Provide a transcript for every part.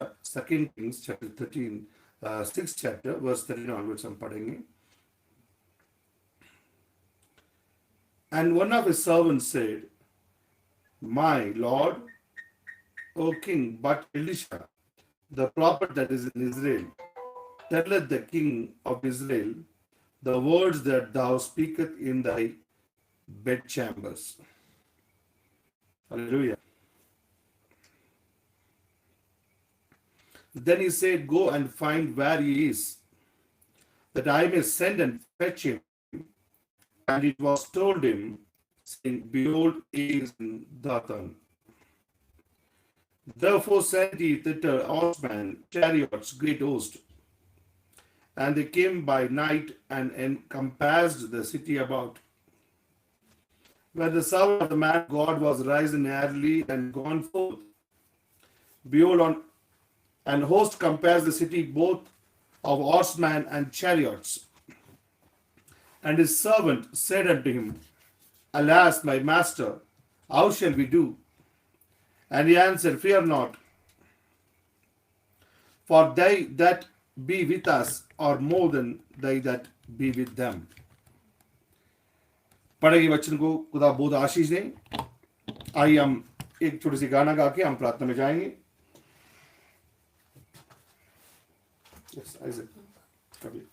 2 Kings chapter 13, 6th chapter, verse 13 onwards हम पढ़ेंगे. And one of his servants said, My Lord, O king, but Elisha, the prophet that is in Israel, telleth the king of Israel the words that thou speakest in thy bedchambers. Hallelujah. Then he said, Go and find where he is, that I may send and fetch him. And it was told him, saying, Behold, he is in Dathan. Therefore sent he thither horsemen, chariots, great host. And they came by night and encompassed the city about. When the servant of the man God was risen early and gone forth, behold, an host compassed the city both of horsemen and chariots. And his servant said unto him, Alas, my master, how shall we do? And he answered, Fear not, for they that be with us are more than they that be with them. पढ़े गए वचन को खुदा बहुत आशीष दें. आइए हम एक छोटी सी गाना गा के हम प्रार्थना में जाएंगे. Yes, Isaac. Kabir.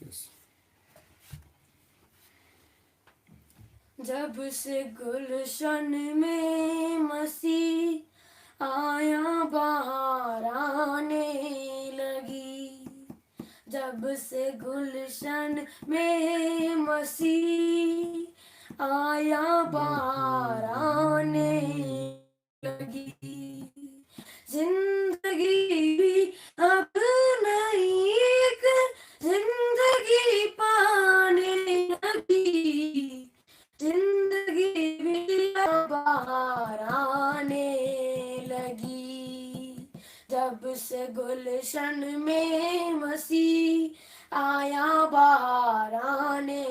Yes. जब से गुलशन में मसीह आया बाहर आने लगी, जब से गुलशन में मसीह आया बाहर आने लगी, जिंदगी भी अब नई एक जिंदगी पाने लगी, जिंदगी भी बाहर आने लगी, जब से गुलशन में मसीह आया बाहर आने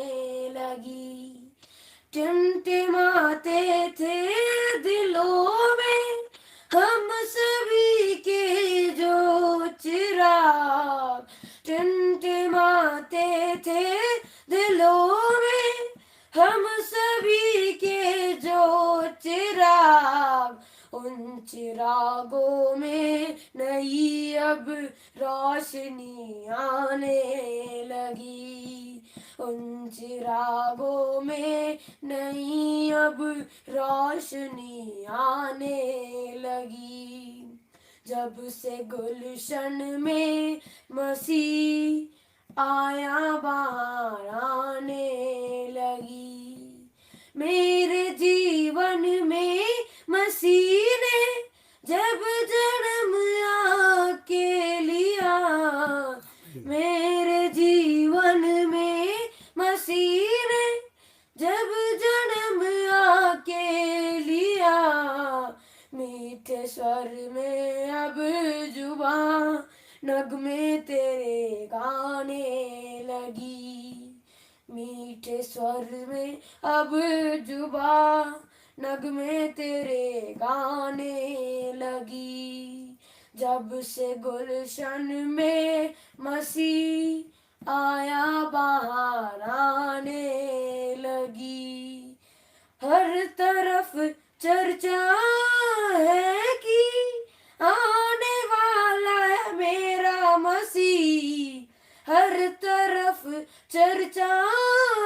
लगी. टिमटिमाते थे दिलों में हम सभी के जो चिराग, टिमटिमाते थे दिलों में हम सभी के जो चिराग, उन चिरागों में नई अब रोशनी आने लगी, उन चिरागों में नई अब रोशनी आने लगी, जब से गुलशन में मसीह आया बाहर आने लगी. मेरे जीवन में मसीह ने जब जन्म आके लिया, मेरे जीवन में मसीह ने जब जन्म आके लिया, मीठे स्वर में अब जुबां नगमे तेरे गाने लगी, मीठे स्वर में अब जुबां नगमे तेरे गाने लगी, जब से गुलशन में मसीह आया बाहर आने लगी. हर तरफ चर्चा है कि आने वाला है मेरा मसीह, हर तरफ चर्चा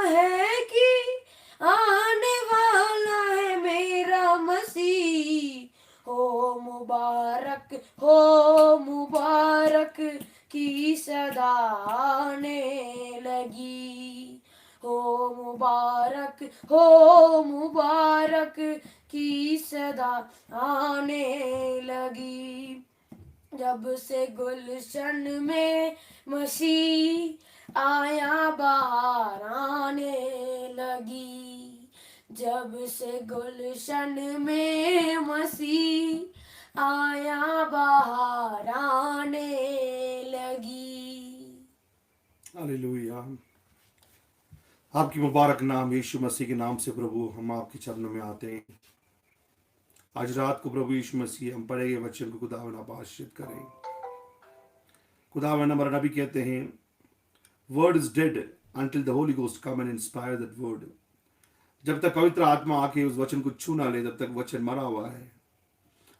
है कि आने वाला है मेरा मसीह. हो मुबारक की सदा आने लगी, हो मुबारक की सदा आने लगी, जब से गुलशन में मसीह आया बाहर आने लगी, जब से गुलशन में मसीह आया बाहर आने लगी. हालेलुया. आपकी मुबारक नाम यीशु मसीह के नाम से प्रभु हम आपके चरणों में आते हैं. आज रात को प्रभु यीशु मसीह हम पढ़े ये वचन को खुदावन आप आशीषित करें। खुदावन हमारा नबी कहते हैं, word is dead until the Holy Ghost come and inspire that word। जब तक पवित्र आत्मा आके उस वचन को छू ना ले, तब तक वचन मरा हुआ है।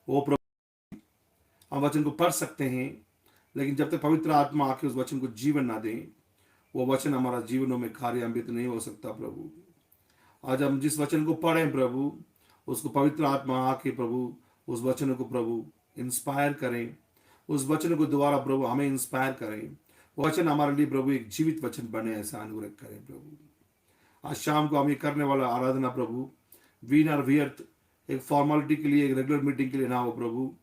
वो प्रभु हम वचन को पढ़ सकते हैं, लेकिन जब तक पवित्र आत्मा आके उस वचन को जीवन ना दे, वो वचन हमारा जीवनों में कार्यान्वित नहीं हो सकता। प्रभु आज हम जिस वचन को पढ़ें प्रभु, उसको पवित्र आत्मा आके प्रभु उस वचन को प्रभु इंस्पायर करें, उस वचन को द्वारा प्रभु हमें इंस्पायर करें। वचन हमारे लिए प्रभु एक जीवित वचन बने, ऐसा अनुग्रह करें प्रभु। आज शाम को हम ये करने वाला आराधना प्रभु वीन और व्यर्थ एक फॉर्मेलिटी के लिए, एक रेगुलर मीटिंग के लिए ना हो प्रभु।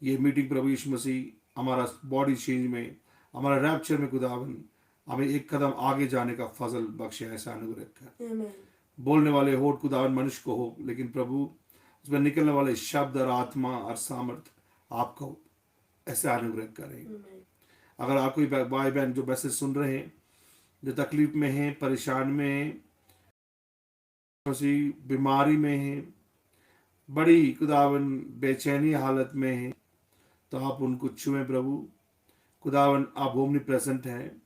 ये मीटिंग प्रभु यीशु मसीह हमारा बॉडी चेंज में, हमारा रैप्चर में खुदावन हमें एक कदम आगे जाने का फजल बख्शे, ऐसा अनुग्रह कर। बोलने वाले होठ खुदावन मनुष्य को हो, लेकिन प्रभु उसमें निकलने वाले शब्द और आत्मा और सामर्थ आपको ऐसा अनुग्रह करें। अगर आप कोई भाई बहन जो मैसेज सुन रहे हैं, जो तकलीफ में हैं, परेशान में हैं, किसी बीमारी में हैं, बड़ी खुदावन बेचैनी हालत में हैं, तो आप उनको छुएं प्रभु। खुदावन आप ओमनी प्रेजेंट हैं,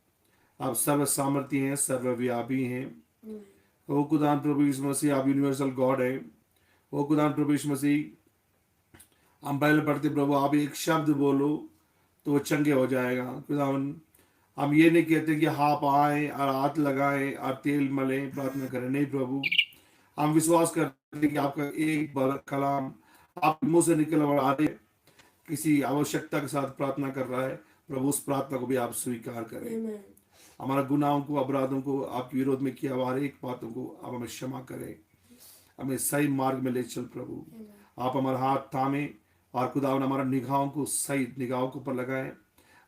आप सर्व सामर्थ्य हैं, सर्वव्यापी हैं। वो खुदावन प्रभु यीशु मसीह आप यूनिवर्सल गॉड है। वो खुदावन प्रभु यीशु मसीह हम बाइबल पढ़ते प्रभु, आप एक शब्द बोलो तो वो चंगे हो जाएगा। खुदावन हम ये नहीं कहते कि आप आए और हाथ लगाएं और तेल मलें, प्रार्थना करें, नहीं प्रभु। हम विश्वास करते हैं कि आपका एक कलाम आप मुंह से निकल आ रहे किसी आवश्यकता के साथ प्रार्थना कर रहा है प्रभु, उस प्रार्थना को भी आप स्वीकार करें। हमारा गुनाहों को, अपराधों को, आपके विरोध में किया हुआ हर एक बातों को आप हमें क्षमा करें, हमें सही मार्ग में ले चल प्रभु। आप हमारा हाथ थामे और खुदावन हमारा निगाहों को सही निगाहों के ऊपर लगाएं,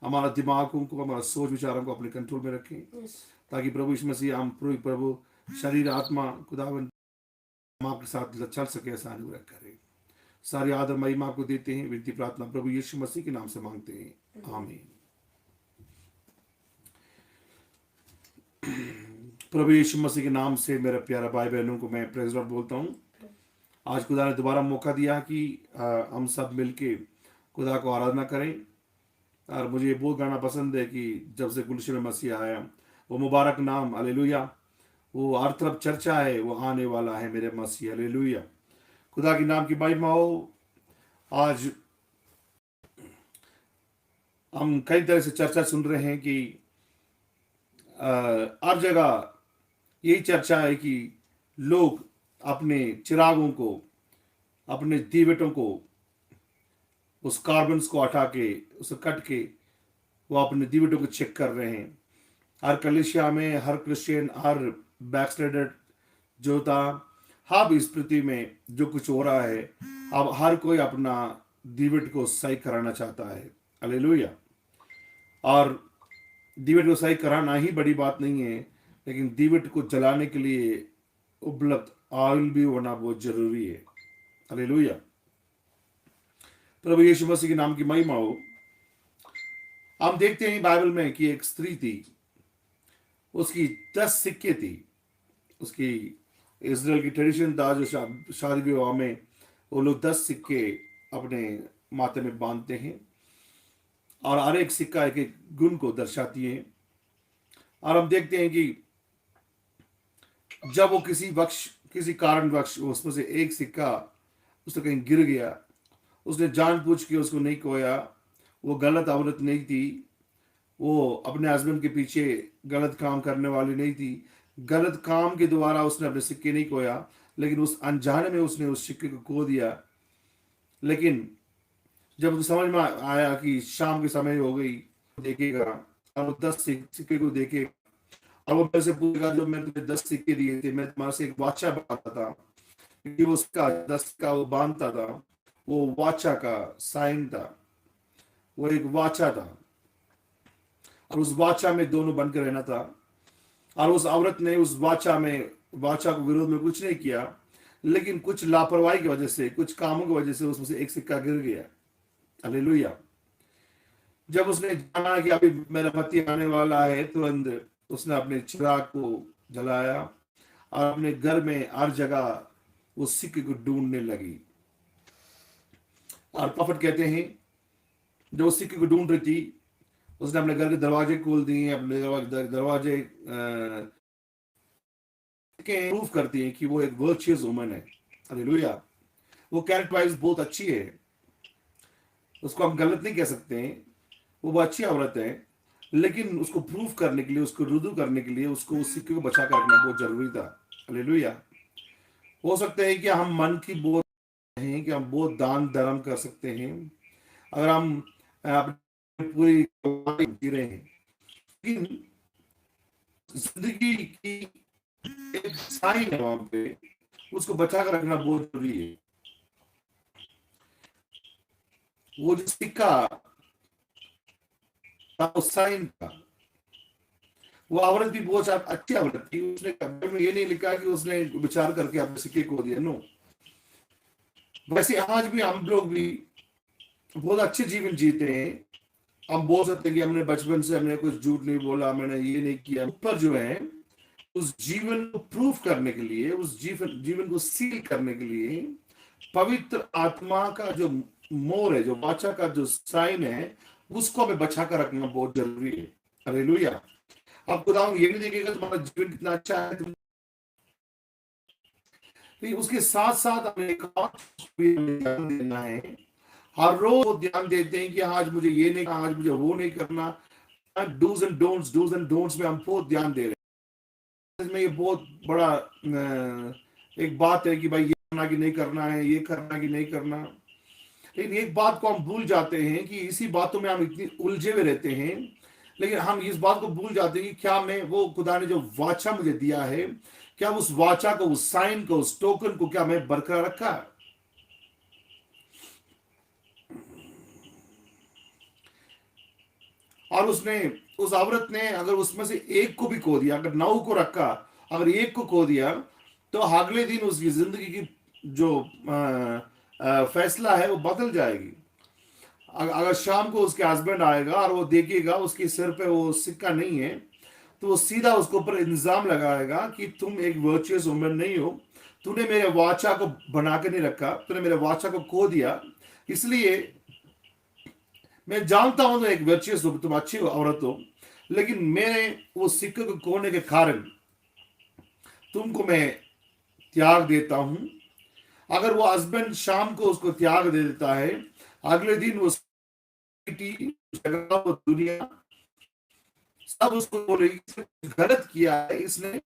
हमारा दिमागों को, हमारा सोच विचारों को अपने कंट्रोल में रखें, ताकि प्रभु यीशु मसीह हम प्रभु शरीर आत्मा खुदावन हम आपके साथ चल सके, ऐसा अनुग्रह करें। सारी आदर महिमा आपको देते हैं, विनती प्रार्थना प्रभु यीशु मसीह के नाम से मांगते हैं, आमीन। प्रभु यीशु मसीह के नाम से मेरे प्यारे भाई बहनों को मैं प्रेज़ लॉर्ड बोलता हूँ। आज खुदा ने दोबारा मौका दिया कि हम सब मिलके खुदा को आराधना करें। और मुझे ये बहुत गाना पसंद है कि जब से गुलशन में मसीह आया, वो मुबारक नाम हालेलुया, वो हर तरफ चर्चा है, वो आने वाला है मेरे मसीह, हालेलुया। खुदा के नाम की महिमा हो। आज हम कई तरह से चर्चा सुन रहे हैं कि हर जगह यही चर्चा है कि लोग अपने चिरागों को, अपने दीवटों को, उस कार्बन्स को हटा के, उसे कट के वो अपने दीवटों को चेक कर रहे हैं। हर कलीसिया में, हर क्रिश्चियन, हर बैकस्लाइडर जो था, अब इस पृथ्वी में जो कुछ हो रहा है, अब हर कोई अपना दीवट को सही कराना चाहता है, हालेलुया। और दीवट को सही कराना ही बड़ी बात नहीं है, लेकिन दीवट को जलाने के लिए उपलब्ध ऑयल भी होना बहुत जरूरी है, हालेलुया। प्रभु यीशु मसीह के नाम की महिमा हो। हम देखते हैं बाइबल में कि एक स्त्री थी, उसकी 10 सिक्के थी। उसकी इजराइल की ट्रेडिशन था, जो शादी विवाह में वो लोग 10 सिक्के अपने माथे में बांधते हैं, और हर एक सिक्का एक एक गुण को दर्शाती है। और हम देखते हैं कि जब वो किसी कारणवश उसमें से एक सिक्का उससे कहीं गिर गया, उसने जानबूझ के उसको नहीं खोया। वो गलत औरत नहीं थी, वो अपने हस्बैंड के पीछे गलत काम करने वाली नहीं थी, गलत काम के द्वारा उसने अपने सिक्के नहीं खोया, लेकिन उस अनजाने में उसने उस सिक्के को खो दिया। लेकिन जब उसे समझ में आया कि शाम के समय हो गई, देखेगा और 10 सिक्के को देखे, और वो मेरे से पूछेगा, जो मैंने तुम्हें 10 सिक्के दिए थे, मैं तुम्हारे से एक वाचा बांधता था, क्योंकि उसका 10 का वो बांधता था, वो वाचा का साइन था, वो एक वाचा था, और उस वाचा में दोनों बनकर रहना था। और उस औरत ने उस वाचा को विरोध में कुछ नहीं किया, लेकिन कुछ लापरवाही की वजह से, कुछ कामों की वजह से उसमें से एक सिक्का गिर गया, हालेलुया। जब उसने जाना कि अभी मेरा पति आने वाला है, तुरंत उसने अपने चिराग को जलाया और अपने घर में हर जगह उस सिक्के को ढूंढने लगी। और प्रॉफिट कहते हैं, जो उस सिक्के को ढूंढ रही थी, उसने अपने घर के दरवाजे खोल दिए, अपने दरवाजे प्रूव करती है कि वो एक वर्चुअस वुमन है। हालेलुया। वो कैरेक्टर वाइज बहुत अच्छी है, उसको हम गलत नहीं कह सकते हैं, वो अच्छी औरत है, लेकिन उसको प्रूफ करने के लिए, उसको रुजू करने के लिए, उसको उस सिक्के को बचा कर रखना बहुत जरूरी था। हालेलुया। हो सकता है कि हम मन की बहुत हैं कि हम बहुत दान धर्म कर सकते हैं, अगर हम अपनी पूरी जी रहे हैं, लेकिन जिंदगी की एक साइन है वहां पे, उसको बचा कर रखना बहुत जरूरी है। वो जो सिक्का था उस साइन का, वो औरत भी बहुत अच्छी औरत थी। उसने कब्र में ये नहीं लिखा कि उसने विचार करके अपने सिक्के को दिया, नो। वैसे आज भी हम लोग भी बहुत अच्छे जीवन जीते हैं। हम बोल सकते हैं कि हमने बचपन से हमने कुछ झूठ नहीं बोला, मैंने ये नहीं किया, पर जो है उस जीवन को प्रूफ करने के लिए, उस जीवन को सील करने के लिए पवित्र आत्मा का जो मोर है, जो वाचा का जो साइन है, उसको हमें बचा कर रखना बहुत जरूरी है। हालेलुया। आप खुदावन ये नहीं देखेगा तुम्हारा जीवन कितना अच्छा है, तो उसके साथ साथ हमें एक और भी ध्यान देना है। हर रोज वो ध्यान देते हैं कि आज मुझे ये नहीं करना, आज मुझे वो नहीं करना। डूज एंड डोंट्स में हम बहुत ध्यान दे रहे हैं। इसमें ये बहुत बड़ा एक बात है कि भाई ये करना कि नहीं करना है, ये करना कि नहीं करना। लेकिन एक बात को हम भूल जाते हैं कि इसी बातों में हम इतनी उलझे हुए रहते हैं, लेकिन हम इस बात को भूल जाते हैं कि क्या मैं वो खुदा ने जो वाचा मुझे दिया है, क्या उस वाचा को, उस साइन को, उस टोकन को क्या मैं बरकरार रखा। और उसने, उस औरत ने अगर उसमें से एक को भी खो दिया, अगर 9 को रखा, अगर एक को खो दिया, तो अगले दिन उसकी जिंदगी की जो फैसला है वो बदल जाएगी। अगर शाम को उसके हस्बैंड आएगा और वो देखेगा उसके सिर पे वो सिक्का नहीं है, तो वो सीधा उसके ऊपर इल्जाम लगाएगा कि तुम एक वर्चुअस वुमन नहीं हो, तूने मेरे वाचा को बना के नहीं रखा, तूने मेरे वाचा को खो दिया। इसलिए मैं जानता हूं तो एक वर्चुअस हो, तुम अच्छी औरत हो, लेकिन मेरे वो सिक्के को खोने के कारण तुमको मैं त्याग देता हूं। अगर वो हस्बैंड शाम को उसको त्याग दे देता है, अगले दिन वो जगह, वो दुनिया सब उसको बोलेगी गलत किया है, इसने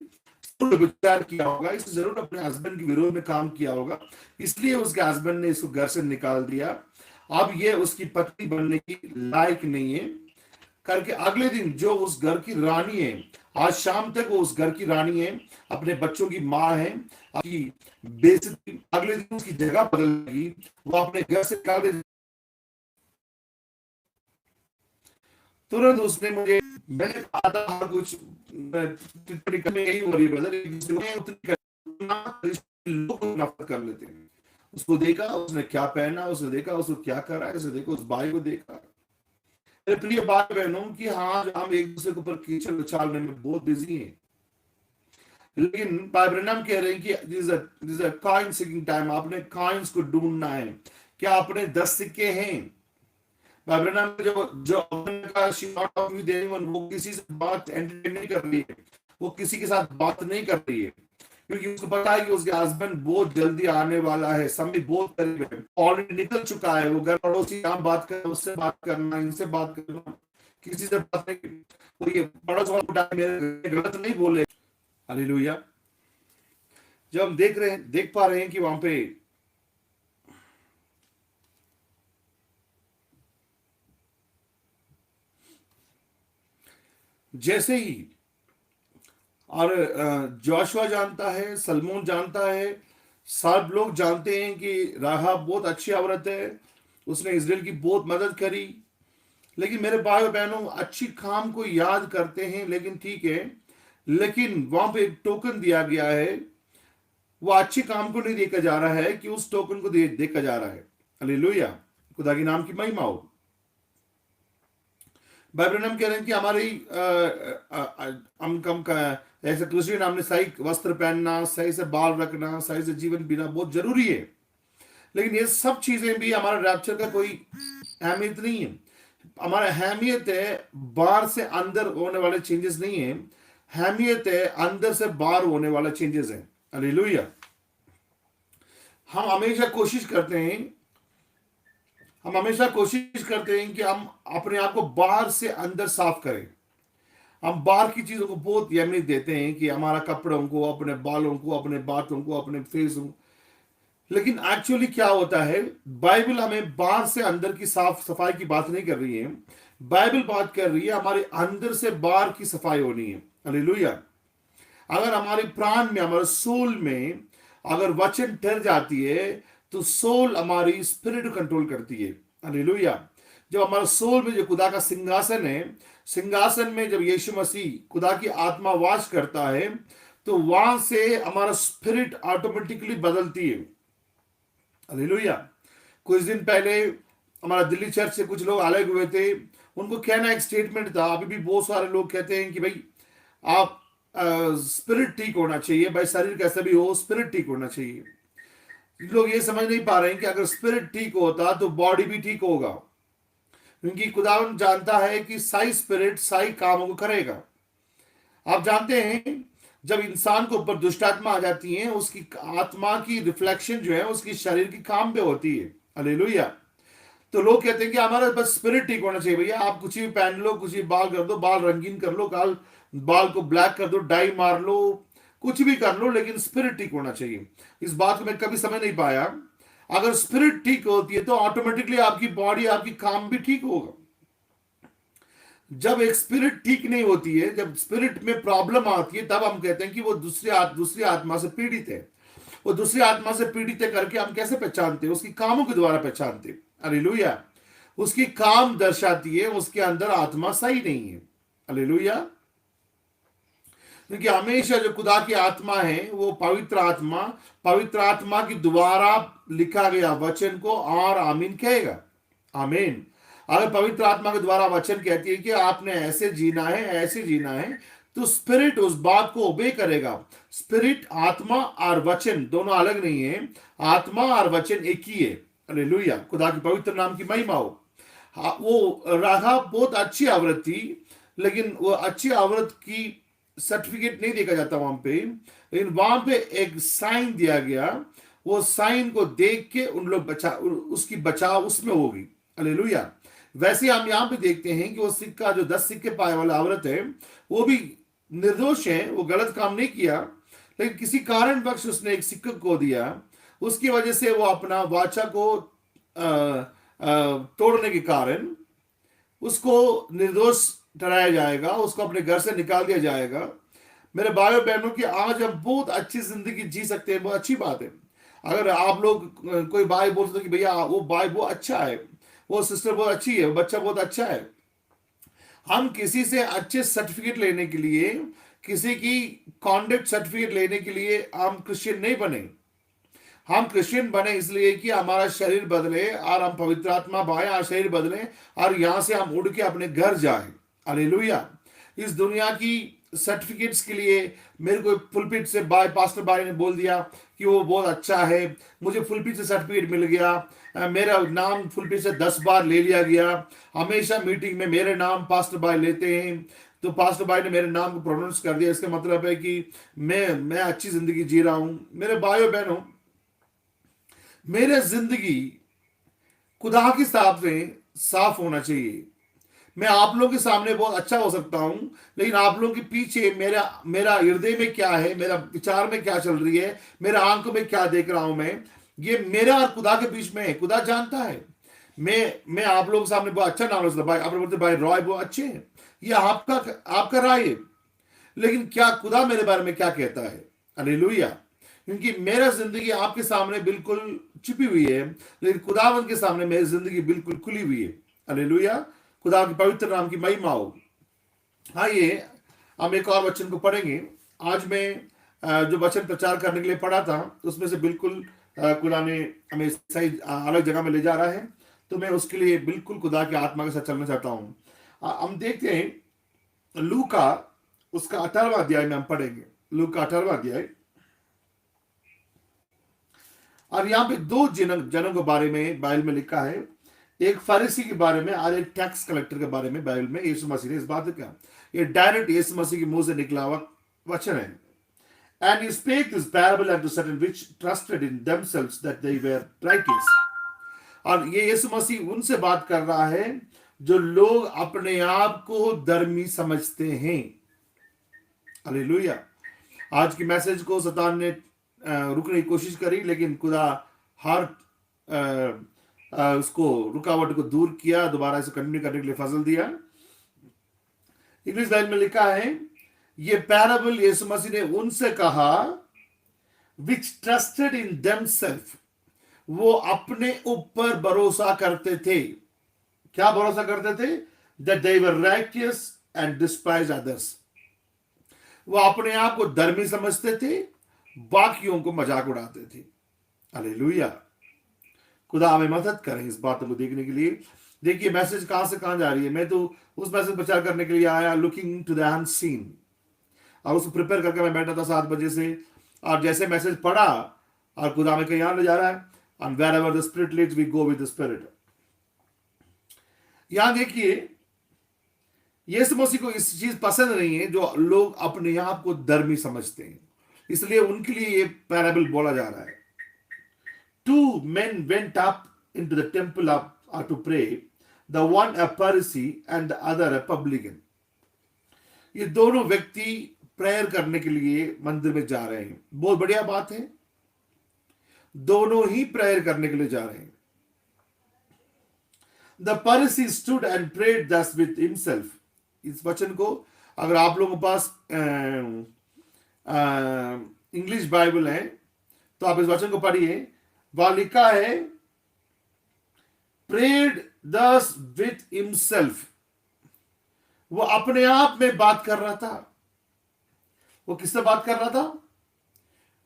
विचार किया होगा, इसने जरूर अपने हस्बैंड के विरोध में काम किया होगा, इसलिए उसके हस्बैंड ने इसको घर से निकाल दिया, अब ये उसकी पत्नी बनने की लायक नहीं है करके अगले दिन जो उस घर की रानी है, आज शाम तक वो उस घर की रानी है, अपने बच्चों की माँ है, बेइज्जती, अगले दिन उसकी जगह बदलेगी, वो अपने घर से निकाल दे। तुरंत उसने मुझे, मैंने कहा था हर कुछ टिप्पणी करने यही हो रही ब्रदर, लोग नफरत कर लेते हैं। उसको देखा, उसने क्या पहना, उसने देखा उसको क्या करा, उसने देखा उस भाई को देखा। मेरे प्रिय भाई बहनों कि हाँ, हम एक दूसरे के ऊपर कीचड़ उछालने में बहुत बिजी हैं, लेकिन बाइब्रेनम कह रहे हैं कि this a coin seeking time, आपने कॉइन्स को ढूंढना है। क्या अपने 10 सिक्के हैं? बाइब्रेनम जो जो का शॉट ऑफ व्यू दे रही है, वो किसी से बात एंटरटेन नहीं कर रही है, वो किसी के साथ बात नहीं कर रही है, क्योंकि उसको पता है कि उसके हस्बैंड बहुत जल्दी आने वाला है, समय बहुत करीब है, ऑलरेडी निकल चुका है। वो घर पड़ोसी यहाँ बात करना, उससे बात करना, इनसे बात करना, किसी से बात नहीं, वो ये पड़ोस वाला मेरे गलत नहीं बोले। हालेलुया। जब हम देख पा रहे हैं कि वहां पे जैसे ही, और जोशुआ जानता है, सलमोन जानता है, सब लोग जानते हैं कि राहाब बहुत अच्छी औरत है, उसने इजराइल की बहुत मदद करी। लेकिन मेरे भाई और बहनों, अच्छी काम को याद करते हैं, लेकिन ठीक है, लेकिन वहां पे एक टोकन दिया गया है, वो अच्छे काम को नहीं देखा जा रहा है कि उस टोकन को देखा जा रहा है। हालेलुया। खुदा के नाम की महिमा हो। बाइबल हम कह रहे हैं कि हमारी हम कम का ऐसे क्रिश्चियन, हमने सही वस्त्र पहनना, सही से बाल रखना, सही से जीवन जीना बहुत जरूरी है, लेकिन ये सब चीजें भी हमारा रैप्चर का कोई अहमियत नहीं है। हमारा अहमियत है बाहर से अंदर होने वाले चेंजेस नहीं है, अहमियत है अंदर से बाहर होने वाला चेंजेस है। हालेलुया। हम हमेशा कोशिश करते हैं हम हमेशा कोशिश करते हैं कि हम अपने आप को बाहर से अंदर साफ करें। हम बाहर की चीजों को बहुत अहमियत देते हैं कि हमारा कपड़ों को, अपने बालों को, अपने बातों को, अपने फेस को। लेकिन एक्चुअली क्या होता है, बाइबल हमें बाहर से अंदर की साफ सफाई की बात नहीं कर रही है। बाइबल बात कर रही है हमारे अंदर से बाहर की सफाई होनी है। हालेलुया। अगर हमारे प्राण में, हमारे सोल में अगर वचन ठहर जाती है तो सोल हमारी स्पिरिट कंट्रोल करती है। हालेलुया। जब हमारा सोल में जो खुदा का सिंहासन है, सिंहासन में जब यीशु मसीह खुदा की आत्मा वास करता है तो वहां से हमारा स्पिरिट ऑटोमेटिकली बदलती है। हालेलुया। कुछ दिन पहले हमारा दिल्ली चर्च से कुछ लोग अलग हुए थे। उनको कहना एक स्टेटमेंट था, अभी भी बहुत सारे लोग कहते हैं कि भाई आप स्पिरिट ठीक होना चाहिए, भाई शरीर कैसा भी हो स्पिरिट ठीक होना चाहिए। लोग ये समझ नहीं पा रहे हैं कि अगर स्पिरिट ठीक होता तो बॉडी भी ठीक होगा, क्योंकि खुदावन जानता है कि साई स्पिरिट साई कामों को करेगा। आप जानते हैं जब इंसान को ऊपर दुष्ट आत्मा आ जाती है, उसकी आत्मा की रिफ्लेक्शन जो है उसकी शरीर की काम पे होती है। हालेलुया। तो लोग कहते हैं कि हमारा बस स्पिरिट ठीक होना चाहिए। भैया आप कुछ भी पहन लो, कुछ भी बाल कर दो, बाल रंगीन कर लो, बाल को ब्लैक कर दो, डाई मार लो, कुछ भी कर लो, लेकिन स्पिरिट ठीक होना चाहिए। इस बात को मैं कभी समझ नहीं पाया। अगर स्पिरिट ठीक होती है तो ऑटोमेटिकली आपकी बॉडी, आपकी काम भी ठीक होगा। जब एक स्पिरिट ठीक नहीं होती है, जब स्पिरिट में प्रॉब्लम आती है, तब हम कहते हैं कि वो दूसरी आत्मा से पीड़ित है। वो दूसरी आत्मा से पीड़ित है करके हम कैसे पहचानते हैं? उसकी कामों के द्वारा पहचानते हैं। हालेलुया। उसकी काम दर्शाती है उसके अंदर आत्मा सही नहीं है। हालेलुया। क्योंकि हमेशा जो खुदा की आत्मा है वो पवित्र आत्मा की द्वारा लिखा गया वचन को और आमीन कहेगा। आमीन। अगर पवित्र आत्मा के द्वारा वचन कहती है कि आपने ऐसे जीना है, ऐसे जीना है, तो स्पिरिट उस बात को ओबे करेगा। स्पिरिट, आत्मा और वचन दोनों अलग नहीं है, आत्मा और वचन एक ही है। हालेलुया। खुदा की पवित्र नाम की महिमा हो। वो राधा बहुत अच्छी औरत थी, लेकिन वो अच्छी औरत की सर्टिफिकेट नहीं देखा जाता वहां पे, लेकिन वहां पे एक साइन दिया गया। वो साइन को देख के उन लोग उसकी बचाव उसमें होगी। हालेलुया। वैसे हम यहां पे देखते हैं कि वो सिक्का जो 10 सिक्के पाए वाला औरत है वो भी निर्दोष है, वो गलत काम नहीं किया, लेकिन किसी कारणवश उसने एक सिक्का को दिया। उसकी वजह से वो अपना वाचा को तोड़ने के कारण उसको निर्दोष ठहराया जाएगा, उसको अपने घर से निकाल दिया जाएगा। मेरे भाइयों बहनों की आज हम बहुत अच्छी जिंदगी जी सकते हैं, बहुत अच्छी बात है। अगर आप लोग कोई भाई बोलते कि भैया वो भाई बहुत अच्छा है, वो सिस्टर बहुत अच्छी है, वो बच्चा बहुत अच्छा है, हम किसी से अच्छे सर्टिफिकेट लेने के लिए, किसी की कॉन्डक्ट सर्टिफिकेट लेने के लिए हम क्रिश्चियन नहीं बने। हम क्रिश्चियन बने इसलिए कि हमारा शरीर बदले और हम पवित्र आत्मा पाए और शरीर बदले और यहां से हम उड़ के अपने घर जाए। हालेलुया। इस दुनिया की सर्टिफिकेट्स के लिए मेरे को पुलपिट से पास्टर भाई ने बोल दिया कि वो बहुत अच्छा है, मुझे पुलपिट से सर्टिफिकेट मिल गया, मेरा नाम पुलपिट से 10 बार ले लिया गया, हमेशा मीटिंग में मेरे नाम पास्टर भाई लेते हैं, तो पास्टर भाई ने मेरे नाम को प्रोनाउंस कर दिया, इसका मतलब है कि मैं अच्छी जिंदगी जी रहा हूं। मेरे भाइयों बहनों, मेरे जिंदगी खुदा के हिसाब से साफ होना चाहिए। मैं आप लोगों के सामने बहुत अच्छा हो सकता हूं, लेकिन आप लोगों के पीछे मेरा हृदय में क्या है, मेरा विचार में क्या चल रही है, मेरा आंखों में क्या देख रहा हूं मैं, ये मेरा और खुदा के बीच में है। खुदा जानता है। मैं आप लोगों के सामने बहुत अच्छा नाम रखता, भाई आप बोलते भाई रॉय बहुत अच्छे हैं, ये आपका राय है, लेकिन क्या खुदा मेरे बारे में क्या कहता है? हालेलुया। क्योंकि मेरा जिंदगी आपके सामने बिल्कुल छिपी हुई है, लेकिन खुदावंत के सामने मेरी जिंदगी बिल्कुल खुली हुई है। हालेलुया। खुदा के पवित्र नाम की महिमा हो। आइए हम एक और वचन को पढ़ेंगे। आज मैं जो वचन प्रचार करने के लिए पढ़ा था उसमें से बिल्कुल खुदा ने हमें सही अलग जगह में ले जा रहा है, तो मैं उसके लिए बिल्कुल खुदा की आत्मा के साथ चलना चाहता हूं। हम देखते हैं लूका उसका 18वां अध्याय में हम पढ़ेंगे। लूका 18वां अध्याय और यहाँ पे दो जनों के बारे में बाइबल में लिखा है, एक फरीसी के बारे में और एक टैक्स कलेक्टर के बारे में बाइबल में यीशु मसीह ने इस बात को कहा। ये डायरेक्ट यीशु मसीह के मुंह से निकला हुआ वचन है। And he spake this parable unto certain which trusted in themselves that they were righteous. और ये यीशु मसीह उनसे बात कर रहा है जो लोग अपने आप को धर्मी समझते हैं। हालेलुया। आज की मैसेज को शैतान ने रुकने की कोशिश करी, लेकिन खुदा हर उसको रुकावट को दूर किया, दोबारा इसे कंटिन्यू करने के लिए फजल दिया। इंग्लिश बाइबल में लिखा है, ये पैराबल यीशु मसीह ने उनसे कहा विच ट्रस्टेड इन देमसेल्फ, वो अपने ऊपर भरोसा करते थे। क्या भरोसा करते थे? That they were righteous and despise others. वो अपने आप को धर्मी समझते थे, बाकियों को मजाक उड़ाते थे। हालेलुया। खुदा हमें मदद करें इस बात को देखने के लिए। देखिए मैसेज कहां से कहां जा रही है। मैं तो उस मैसेज प्रचार करने के लिए आया, लुकिंग टू द अनसीन, और उसको प्रिपेयर करके मैं बैठा था 7 बजे से, और जैसे मैसेज पढ़ा और खुदा में कहीं यहां ले जा रहा है, and wherever the spirit leads we go with the spirit। यहां देखिए यीशु मसीह को इस चीज पसंद नहीं है जो लोग अपने आप को धर्मी समझते हैं, इसलिए उनके लिए ये पैराबल बोला जा रहा है। 2 men went up into the temple to pray, the one a Pharisee and the other a publican। ये दोनों व्यक्ति प्रेयर करने के लिए मंदिर में जा रहे हैं। बहुत बढ़िया बात है, दोनों ही प्रेयर करने के लिए जा रहे हैं। The Pharisee stood and prayed thus with himself। इस वचन को अगर आप लोगों के पास इंग्लिश बाइबल है तो आप इस वचन को पढ़िए। वहां लिखा है prayed thus with himself। वो अपने आप में बात कर रहा था। वो किससे बात कर रहा था?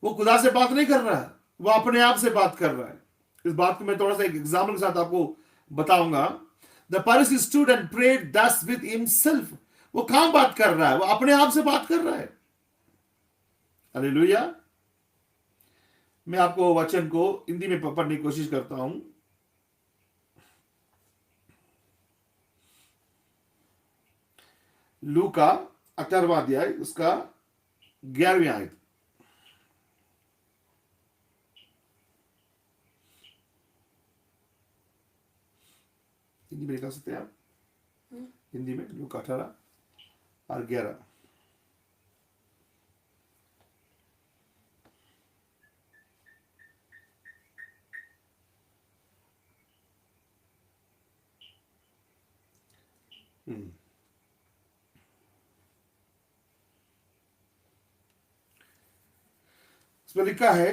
वो खुदा से बात नहीं कर रहा है, वो अपने आप से बात कर रहा है। इस बात को मैं थोड़ा सा एक एग्जाम्पल के साथ आपको बताऊंगा। The Pharisee stood and prayed thus with himself। वो कहां बात कर रहा है? वो अपने आप से बात कर रहा है। हालेलुया। मैं आपको वचन को हिंदी में पढ़ने की कोशिश करता हूं। लूका 18वां अध्याय उसका 11वीं आयत। हिंदी में लिखा सकते हैं आप? हिंदी में लूका 18 और 11। इसमें लिखा है,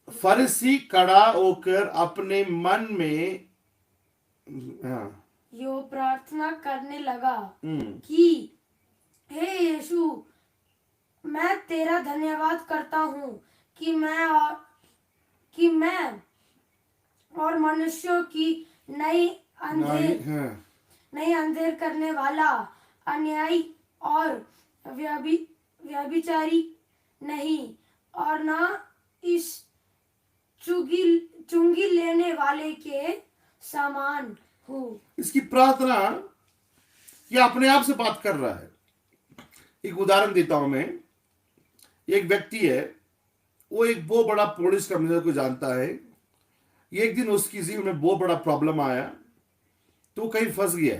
फरीसी खड़ा होकर अपने मन में यो प्रार्थना करने लगा कि हे यीशु, मैं तेरा धन्यवाद करता हूँ कि मैं और मनुष्यों की नई अंधेर करने वाला, अन्यायी और व्यभिचारी नहीं, और ना इस चुंगी लेने वाले के समान हूँ। इसकी प्रार्थना ये अपने आप से बात कर रहा है। एक उदाहरण देता हूं मैं। एक व्यक्ति है, वो एक बहुत बड़ा पुलिस कमिश्नर को जानता है। एक दिन उसकी जीवन में बहुत बड़ा प्रॉब्लम आया, तो कहीं फंस गया।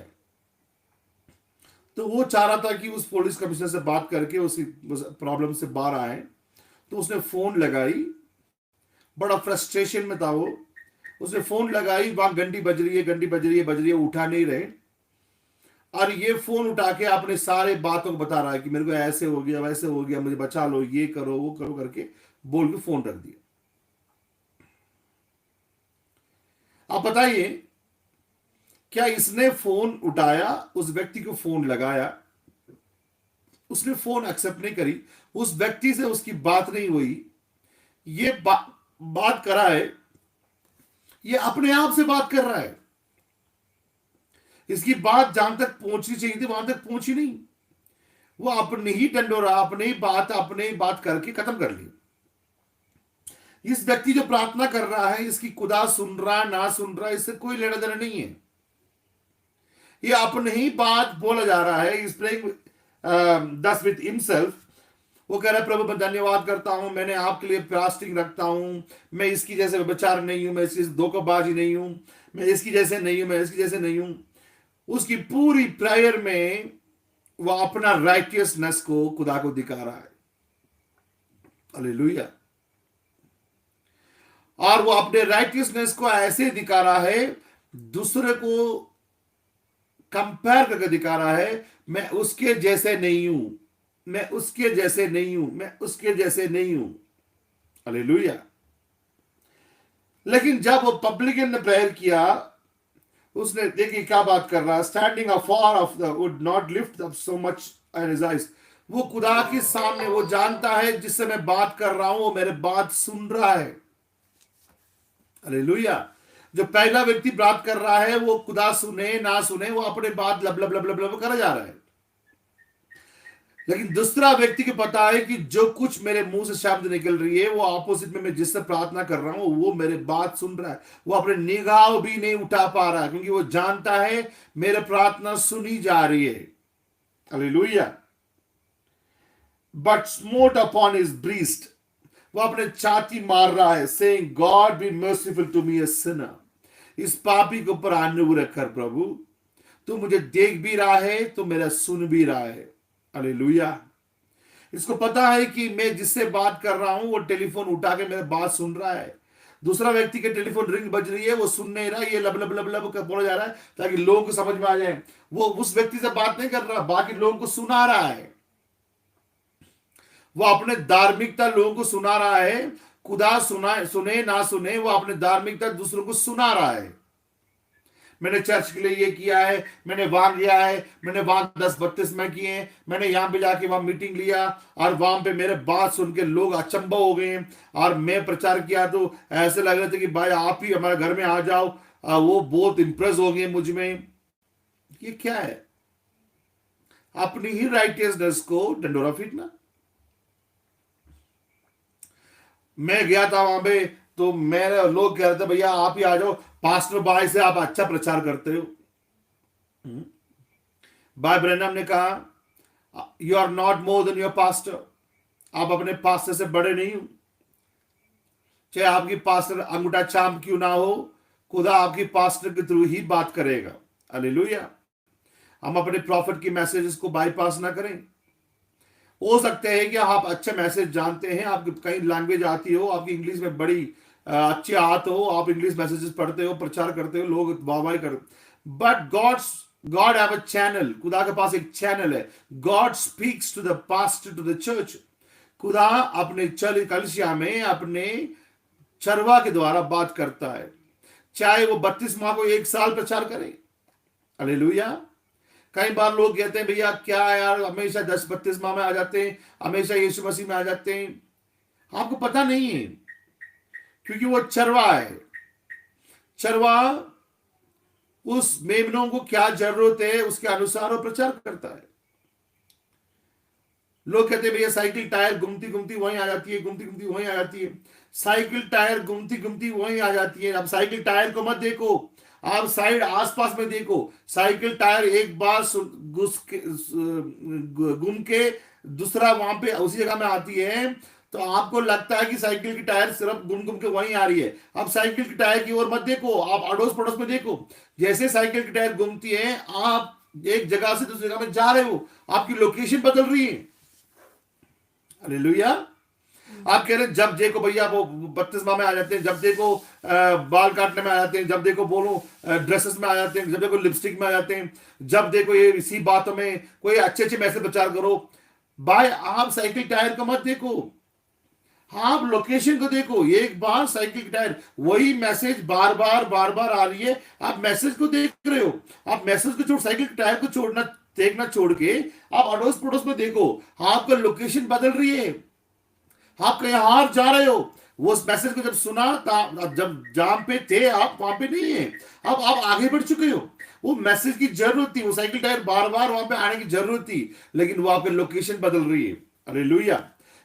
तो वो चाह रहा था कि उस पुलिस कमिश्नर से बात करके उसी प्रॉब्लम से बाहर आए। तो उसने फोन लगाई, बड़ा फ्रस्ट्रेशन में था वो। उसने फोन लगाई, वहां घंटी बज रही है, उठा नहीं रहे। और ये फोन उठा के अपने सारे बातों को बता रहा है कि मेरे को ऐसे हो गया, वैसे हो गया, मुझे बचा लो, ये करो, वो करो करके बोल के फोन रख दिया। आप बताइए, क्या इसने फोन उठाया, उस व्यक्ति को फोन लगाया, उसने फोन एक्सेप्ट नहीं करी, उस व्यक्ति से उसकी बात नहीं हुई, ये बात करा है, ये अपने आप से बात कर रहा है। इसकी बात जहां तक पहुंचनी चाहिए थी वहां तक पहुंची नहीं। वो अपने ही टंडोरा, अपने ही बात करके खत्म कर ली। इस व्यक्ति जो प्रार्थना कर रहा है, इसकी खुदा सुन रहा ना सुन रहा, इससे कोई लेना देना नहीं है। ये अपने ही बात बोला जा रहा है। इस प्रेइंग दस विद हिमसेल्फ। वो कह रहा है, प्रभु मैं धन्यवाद करता हूं, मैंने आपके लिए फास्टिंग रखता हूं, मैं इसकी जैसे व्यभिचार नहीं हूं, मैं इसकी धोखेबाजी नहीं हूं, मैं इसकी जैसे नहीं हूं, मैं इसकी जैसे नहीं हूं। उसकी पूरी प्रेयर में वो अपना राइटियसनेस को खुदा को दिखा रहा है। हालेलुया। और वो अपने राइटियसनेस को ऐसे दिखा रहा है, दूसरे को कंपेयर करके दिखा रहा है, मैं उसके जैसे नहीं हूं, मैं उसके जैसे नहीं हूं, मैं उसके जैसे नहीं हूं। हालेलुया। लेकिन जब वो पब्लिकन ने प्रेयर किया, उसने देखिए क्या बात कर रहा है, standing afar off the would not lift up so much and his eyes. वो खुदा के सामने, वो जानता है जिससे मैं बात कर रहा हूं वो मेरे बात सुन रहा है। हालेलुया। जो पहला व्यक्ति बात कर रहा है, वो खुदा सुने ना सुने, वो अपने बात लब लब लब लब लब कर जा रहा है। लेकिन दूसरा व्यक्ति को पता है कि जो कुछ मेरे मुंह से शब्द निकल रही है, वो ऑपोजिट में मैं जिससे प्रार्थना कर रहा हूं वो मेरे बात सुन रहा है। वो अपने निगाह भी नहीं उठा पा रहा, क्योंकि वो जानता है मेरे प्रार्थना सुनी जा रही है। Hallelujah. But smote upon his breast, वो अपने छाती मार रहा है, saying God be merciful to me a sinner. इस पापी के ऊपर अनुग्रह कर प्रभु, तू मुझे देख भी रहा है, तो मेरा सुन भी रहा है। हालेलुया। इसको पता है कि मैं जिससे बात कर रहा हूं वो टेलीफोन उठा के मेरी बात सुन रहा है। दूसरा व्यक्ति के टेलीफोन रिंग बज रही है, वो सुन नहीं रहा, ये लब लब लब लब कर बोला जा रहा है ताकि लोगों को समझ में आ जाए। वो उस व्यक्ति से बात नहीं कर रहा, बाकी लोगों को सुना रहा है। वो अपने धार्मिकता लोगों को सुना रहा है। खुदा सुने ना सुने, वो अपने धार्मिकता दूसरों को सुना रहा है। मैंने चर्च के लिए ये किया है, मैंने वहां लिया है, मैंने वहां 10 बपतिस्मा किए, मैंने यहां पे जाके वहां मीटिंग लिया और वहां पे मेरे बात सुन के लोग अचंभव हो गए। और मैं प्रचार किया तो ऐसे लग रहे थे कि भाई आप ही हमारे घर में आ जाओ। वो बहुत इंप्रेस हो गए मुझ में। ये क्या है? अपनी ही राइटियसनेस को डंडोरा पीटना। मैं गया था वहां पे, तो मेरे लोग कह रहे थे भैया आप ही आ जाओ, पास्टर भाई से आप अच्छा प्रचार करते हो। भाई ब्रैनम ने कहा you are not more than your pastor. आप अपने पास्टर से बड़े नहीं हो, चाहे आपकी पास्टर अंगूठा चाम क्यों ना हो, खुदा आपकी पास्टर के थ्रू ही बात करेगा। हालेलुया। हम अपने प्रॉफिट की मैसेजेस को बाईपास ना करें। हो सकते हैं कि आप अच्छे मैसेज जानते हैं, आपकी कई लैंग्वेज आती हो, आपकी इंग्लिश में बड़ी अच्छी आत हो, आप इंग्लिश मैसेजेस पढ़ते हो, प्रचार करते हो, लोग वाहवाही कर, but God have a channel. खुदा के पास एक चैनल है। God speaks to the pastor to the church. खुदा अपने कलीसिया में अपने चरवा के द्वारा बात करता है, चाहे वो 32 माह को 1 साल प्रचार करे। हालेलुया। कई बार लोग कहते हैं भैया क्या यार हमेशा 10-32 माह में आ जाते हैं, हमेशा यीशु मसीह में आ जाते हैं। आपको पता नहीं है, क्योंकि वो चरवा है। चरवा उस मेमनों को क्या जरूरत है उसके अनुसार वो प्रचार करता है। लोग कहते हैं भैया साइकिल टायर घूमती घूमती वहीं आ जाती है, घूमती घूमती वहीं आ जाती है। साइकिल टायर घूमती घूमती वहीं आ जाती है। अब साइकिल टायर को मत देखो, आप साइड आसपास में देखो। साइकिल टायर एक बार घूम के दूसरा वहां पे उसी जगह में आती है, तो आपको लगता है कि साइकिल की टायर सिर्फ घूम घूम के वहीं आ रही है। अब साइकिल की टायर की ओर मत देखो, आप अड़ोस पड़ोस में देखो। जैसे साइकिल की टायर घूमती है, आप एक जगह से दूसरी जगह में जा रहे हो, आपकी लोकेशन बदल रही है। हालेलुया। आप कह रहे हैं जब देखो भैया वो 32 माह में आ जाते हैं, जब देखो बाल काटने में आ जाते हैं, जब देखो बोलो ड्रेसेस में आ जाते हैं, जब देखो लिपस्टिक में आ जाते हैं, जब देखो ये इसी बातों में कोई अच्छे अच्छे मैसेज प्रचार करो। भाई आप साइकिल टायर को मत देखो, आप लोकेशन को देखो। एक बार साइकिल की टायर वही मैसेज बार बार आ रही है, आप मैसेज को देख रहे हो। आप मैसेज को छोड़ साइकिल की टायर को छोड़ना देखना छोड़ के आप अड़ोस पड़ोस में देखो, आपका लोकेशन बदल रही है। आप कहीं हार जा रहे हो। वो उस मैसेज को जब सुना, जब जहां पे थे आप वहां पे नहीं है, अब आप आगे बढ़ चुके हो। वो मैसेज की जरूरत थी, वो साइकिल टायर बार बार वहां पे आने की जरूरत थी, लेकिन वो आपकी लोकेशन बदल रही है। हालेलुया।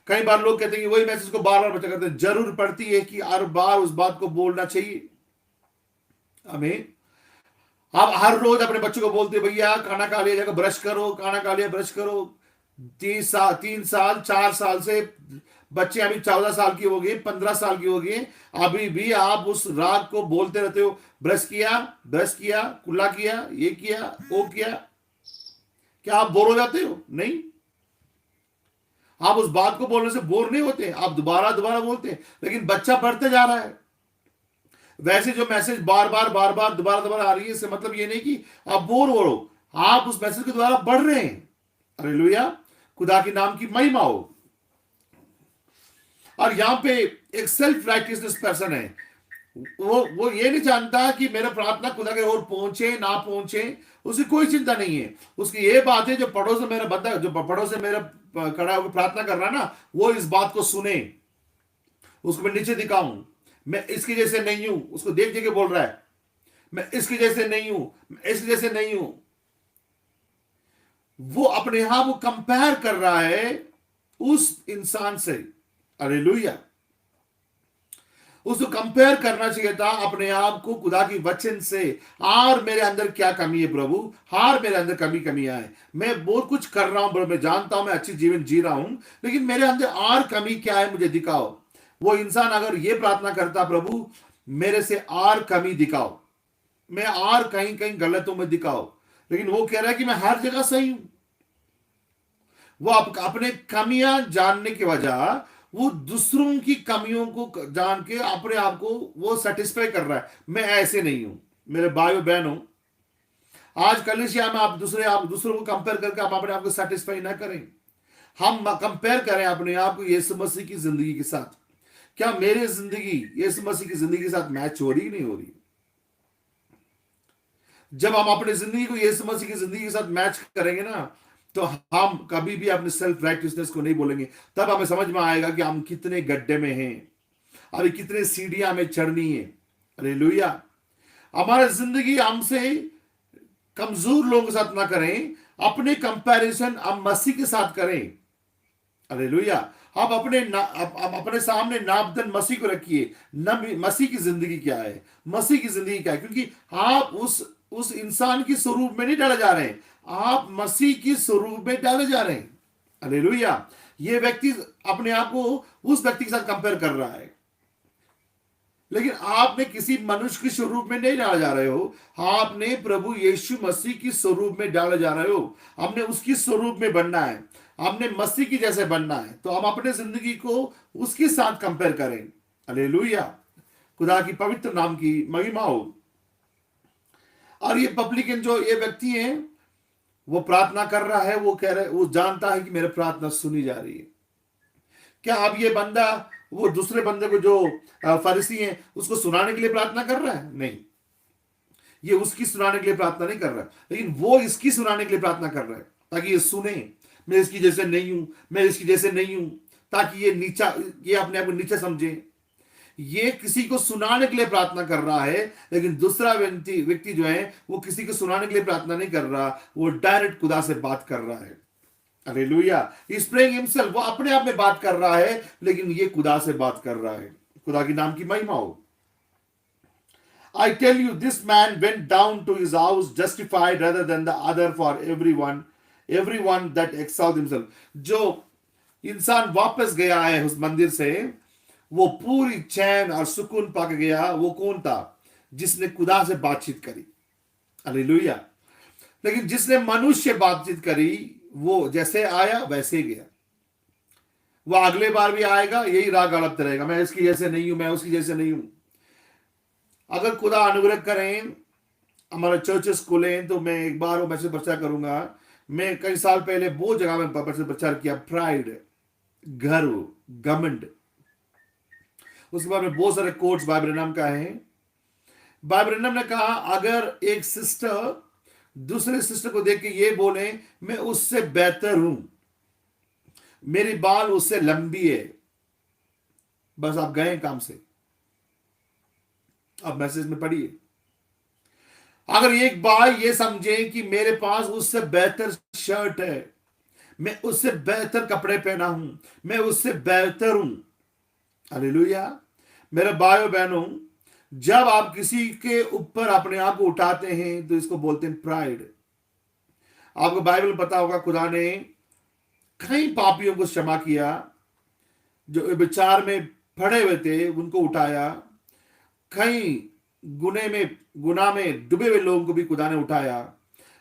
कई बार लोग कहते हैं कि वही मैसेज को बार बार बच्चा करते हैं। जरूर पड़ती है कि हर बार उस बात को बोलना चाहिए। हमें आप हर रोज अपने बच्चों को बोलते हैं, भैया खाना खा लिया, जाकर ब्रश करो, खाना खा लिया ब्रश करो। 3 साल 4 साल से बच्चे, अभी 14 साल की हो गई, 15 साल की हो गई, अभी भी आप उस राग को बोलते रहते हो, ब्रश किया, ब्रश किया, कुल्ला किया, ये किया, वो किया। क्या आप बोर हो जाते हो? नहीं, आप उस बात को बोलने से बोर नहीं होते, आप दोबारा दोबारा बोलते हैं। लेकिन बच्चा बढ़ते जा रहा है। वैसे जो मैसेज बार बार दोबारा दोबारा आ रही है, इससे मतलब ये नहीं कि आप बोर हो रहे हो, आप उस मैसेज के द्वारा बढ़ रहे हैं। हालेलुया, खुदा के नाम की महिमा हो। और यहां पे एक सेल्फ राइटियसनेस पर्सन है, वो ये नहीं जानता कि मेरा प्रार्थना खुदा के ओर पहुंचे ना पहुंचे, उसकी कोई चिंता नहीं है। उसकी ये बात है, जो पड़ोस में मेरा बंदा, जो पड़ोस में मेरा खड़ा होकर प्रार्थना कर रहा है ना, वो इस बात को सुने, उसको मैं नीचे दिखाऊं, मैं इसके जैसे नहीं हूं। उसको देख देख के बोल रहा है, मैं इसके जैसे नहीं हूं, मैं इसके जैसे नहीं हूं। वो अपने आप को कंपेयर कर रहा है उस इंसान से। हालेलुया, उसको कंपेयर करना चाहिए था अपने आप को खुदा की वचन से। और मेरे अंदर क्या कमी है प्रभु, हार मेरे अंदर कमी है। मैं बहुत कुछ कर रहा हूं प्रभु, मैं जानता हूं मैं अच्छी जीवन जी रहा हूं, लेकिन मेरे अंदर और कमी क्या है, मुझे दिखाओ। वो इंसान अगर ये प्रार्थना करता, प्रभु मेरे से और कमी दिखाओ, मैं और कहीं कहीं गलत हूं, मैं दिखाओ। लेकिन वो कह रहा है कि मैं हर जगह सही हूं। वो अपने कमियां जानने की वजह, वो दूसरों की कमियों को जान के अपने आप को वो सेटिस्फाई कर रहा है, मैं ऐसे नहीं हूं। मेरे भाई और बहनों, आज कलीसिया में आप दूसरों को कंपेयर करके आप अपने आप को सेटिस्फाई ना करें। हम कंपेयर करें अपने आप को यीशु मसीह की जिंदगी के साथ। क्या मेरी जिंदगी यीशु मसीह की जिंदगी के साथ मैच हो रही नहीं हो रही? जब हम अपनी जिंदगी को यीशु मसीह की जिंदगी के साथ मैच करेंगे ना, तो हम कभी भी अपने सेल्फ राइटियसनेस को नहीं बोलेंगे। तब हमें समझ में आएगा कि हम कितने गड्ढे में हैं, अभी कितने सीढ़ियां हमें चढ़नी है। हालेलुया, हमारी जिंदगी हमसे कमजोर लोगों के साथ ना करें, अपने कंपैरिजन हम मसीह के साथ करें। हालेलुया, आप अपने सामने नापदन मसीह को रखिए। मसीह की जिंदगी क्या है, मसीह की जिंदगी क्या है, क्योंकि आप उस इंसान की स्वरूप में नहीं डाले जा रहे हैं, आप मसीह की स्वरूप में डाले जा रहे हैं। हालेलुया, ये व्यक्ति अपने आप को उस व्यक्ति के साथ कंपेयर कर रहा है, लेकिन आपने किसी मनुष्य के स्वरूप में नहीं डाले जा रहे हो, आपने प्रभु यीशु मसीह की स्वरूप में डाले जा रहे हो। हमने उसकी स्वरूप में बनना है, हमने मसीह की जैसे बनना है। तो हम अपने जिंदगी को उसके साथ कंपेयर करें। हालेलुया, खुदा की पवित्र नाम की महिमा हो। और ये पब्लिकन जो ये व्यक्ति है, वो प्रार्थना कर रहा है, वो कह रहा है, वो जानता है कि मेरी प्रार्थना सुनी जा रही है। क्या अब ये बंदा वो दूसरे बंदे को जो फरीसी है उसको सुनाने के लिए प्रार्थना कर रहा है? नहीं, ये उसकी सुनाने के लिए प्रार्थना नहीं कर रहा है, लेकिन वो इसकी सुनाने के लिए प्रार्थना कर रहा है, ताकि ये सुने मैं इसकी जैसे नहीं हूं, मैं इसकी जैसे नहीं हूं, ताकि ये अपने आप को नीचे समझे। ये किसी को सुनाने के लिए प्रार्थना कर रहा है, लेकिन दूसरा व्यक्ति जो है वो किसी को सुनाने के लिए प्रार्थना नहीं कर रहा, वो डायरेक्ट खुदा से बात कर रहा है। हालेलुया, ही स्प्रेइंग हिमसेल्फ, वो अपने आप में बात कर रहा है, लेकिन ये खुदा से बात कर रहा है। खुदा की नाम की महिमा हो। I tell you, this man went down to his house justified rather than the other, for everyone that exalts himself. जो इंसान वापस गया है उस मंदिर से, वो पूरी चैन और सुकून पाके गया। वो कौन था? जिसने खुदा से बातचीत करी। हालेलुया, लेकिन जिसने मनुष्य बातचीत करी, वो जैसे आया वैसे ही गया। वो अगले बार भी आएगा, यही राग अड़पते रहेगा, मैं इसकी जैसे नहीं हूं, मैं उसकी जैसे नहीं हूं। अगर खुदा अनुग्रह करें, हमारे चर्चेस खुलें, तो मैं एक बार वो मैसेज प्रचार करूंगा। मैं कई साल पहले बहुत जगह में प्रचार किया, प्राइड, गर्व, घमंड। उसके बाद में बहुत सारे कोट्स बाइबल नाम का है। बाइबल ने कहा, अगर एक सिस्टर दूसरे सिस्टर को देख के ये बोले मैं उससे बेहतर हूं, मेरी बाल उससे लंबी है, बस आप गए काम से। अब मैसेज में पढ़िए, अगर एक भाई ये समझे कि मेरे पास उससे बेहतर शर्ट है, मैं उससे बेहतर कपड़े पहना हूं, मैं उससे बेहतर हूं। हालेलुया। मेरे भाइयों बहनों, जब आप किसी के ऊपर अपने आप को उठाते हैं तो इसको बोलते हैं प्राइड। आपको बाइबल पता होगा, खुदा ने कई पापियों को क्षमा किया, जो विचार में पड़े हुए थे उनको उठाया। कई गुनाह में डूबे हुए लोगों को भी खुदा ने उठाया,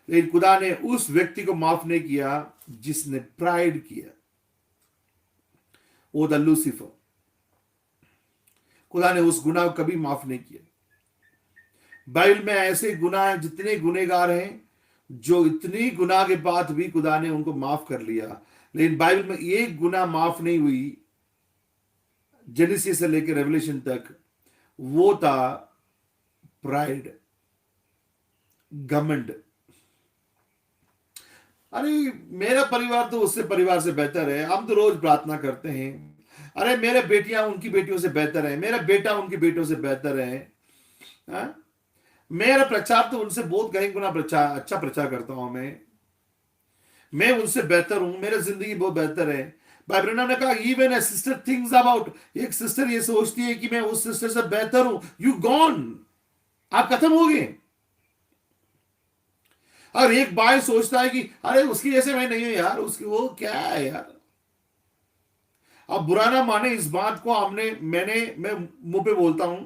लेकिन खुदा ने उस व्यक्ति को माफ नहीं किया जिसने प्राइड किया। वो था लूसीफर। खुदा ने उस गुनाह को कभी माफ नहीं किया। बाइबल में ऐसे गुनाह हैं, जितने गुनहगार हैं जो इतनी गुनाह के बाद भी खुदा ने उनको माफ कर लिया, लेकिन बाइबल में एक गुनाह माफ नहीं हुई जेनेसिस से लेकर रेवलेशन तक। वो था प्राइड, घमंड। अरे मेरा परिवार तो उससे परिवार से बेहतर है, हम तो रोज प्रार्थना करते हैं। अरे मेरे बेटियां उनकी बेटियों से बेहतर है, मेरा बेटा उनकी बेटियों से बेहतर है। हाँ? मेरा प्रचार तो उनसे बहुत कहीं गुना अच्छा प्रचार करता हूं मैं उनसे बेहतर हूं, मेरी जिंदगी बहुत बेहतर है। भाई ब्रैनम ने कहा even a sister thinks about, एक सिस्टर ये सोचती है कि मैं उस सिस्टर से बेहतर हूं, यू गॉन, आप खत्म हो गए। और एक भाई सोचता है कि अरे उसकी जैसे मैं नहीं हूं यार, उसकी वो क्या है यार। अब बुरा ना माने इस बात को, मैं मुंह पे बोलता हूं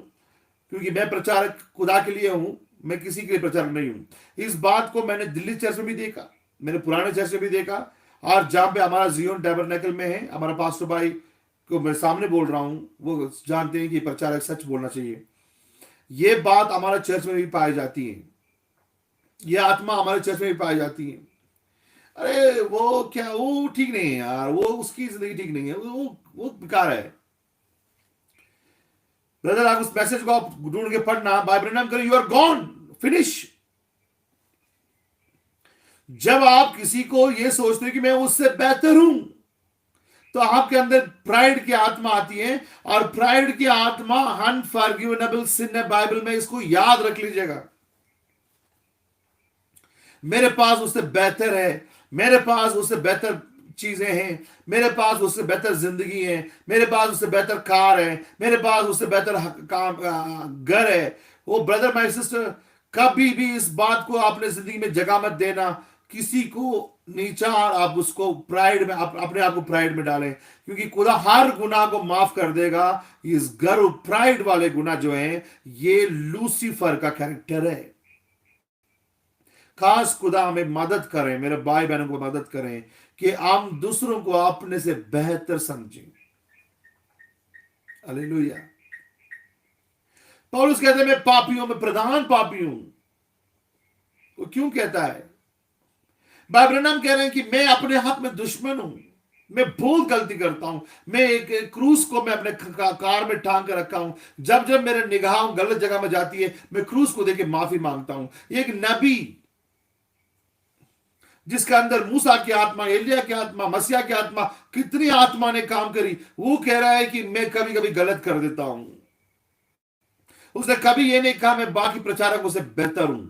क्योंकि मैं प्रचारक खुदा के लिए हूं, मैं किसी के लिए प्रचारक नहीं हूं। इस बात को मैंने दिल्ली चर्च में भी देखा, मैंने पुराने चर्च में भी देखा, और जहां पे हमारा जियोन टैबरनेकल में है, हमारा पास्टर भाई को मैं सामने बोल रहा हूं, वो जानते हैं कि प्रचारक सच बोलना चाहिए। ये बात हमारे चर्च में भी पाई जाती है, ये आत्मा हमारे चर्च में भी पाई जाती है। अरे वो क्या, वो ठीक नहीं है यार, वो उसकी जिंदगी ठीक नहीं है, वो बेकार है। ब्रदर आप उस मैसेज को आप ढूंढ के पढ़ना, बाय ब्रैनम करें, यू आर गॉन, फिनिश। जब आप किसी को ये सोचते हैं कि मैं उससे बेहतर हूं, तो आपके अंदर प्राइड की आत्मा आती है, और प्राइड की आत्मा अनफॉरगिवेबल सिन है। बाइबल में इसको याद रख लीजिएगा। मेरे पास उससे बेहतर है, मेरे पास उससे बेहतर चीजें हैं, मेरे पास उससे बेहतर जिंदगी है, मेरे पास उससे बेहतर कार है, मेरे पास उससे बेहतर घर है। वो ब्रदर माय सिस्टर, कभी भी इस बात को अपने जिंदगी में जगह मत देना, किसी को नीचा और आप उसको प्राइड में, अपने आप को प्राइड में डालें, क्योंकि खुदा हर गुनाह को माफ कर देगा। इस गर्व प्राइड वाले गुनाह जो है, ये लूसीफर का कैरेक्टर है। खास खुदा हमें मदद करें, मेरे भाई बहनों को मदद करें कि हम दूसरों को अपने से बेहतर समझें। हालेलुया। पौलुस कहते हैं मैं पापियों में प्रधान पापी हूं। वो क्यों कहता है? भाई ब्रैनम कह रहे हैं कि मैं अपने हाथ में दुश्मन हूं, मैं बहुत गलती करता हूं। मैं एक क्रूस को मैं अपने कार में टांग कर रखा हूं, जब जब मेरे निगाह गलत जगह में जाती है, मैं क्रूस को देके माफी मांगता हूं। एक नबी जिसके अंदर मूसा की आत्मा, एलिया की आत्मा, मसीहा की आत्मा, कितनी आत्मा ने काम करी, वो कह रहा है कि मैं कभी कभी गलत कर देता हूं। उसने कभी ये नहीं कहा मैं बाकी प्रचारकों से बेहतर हूं।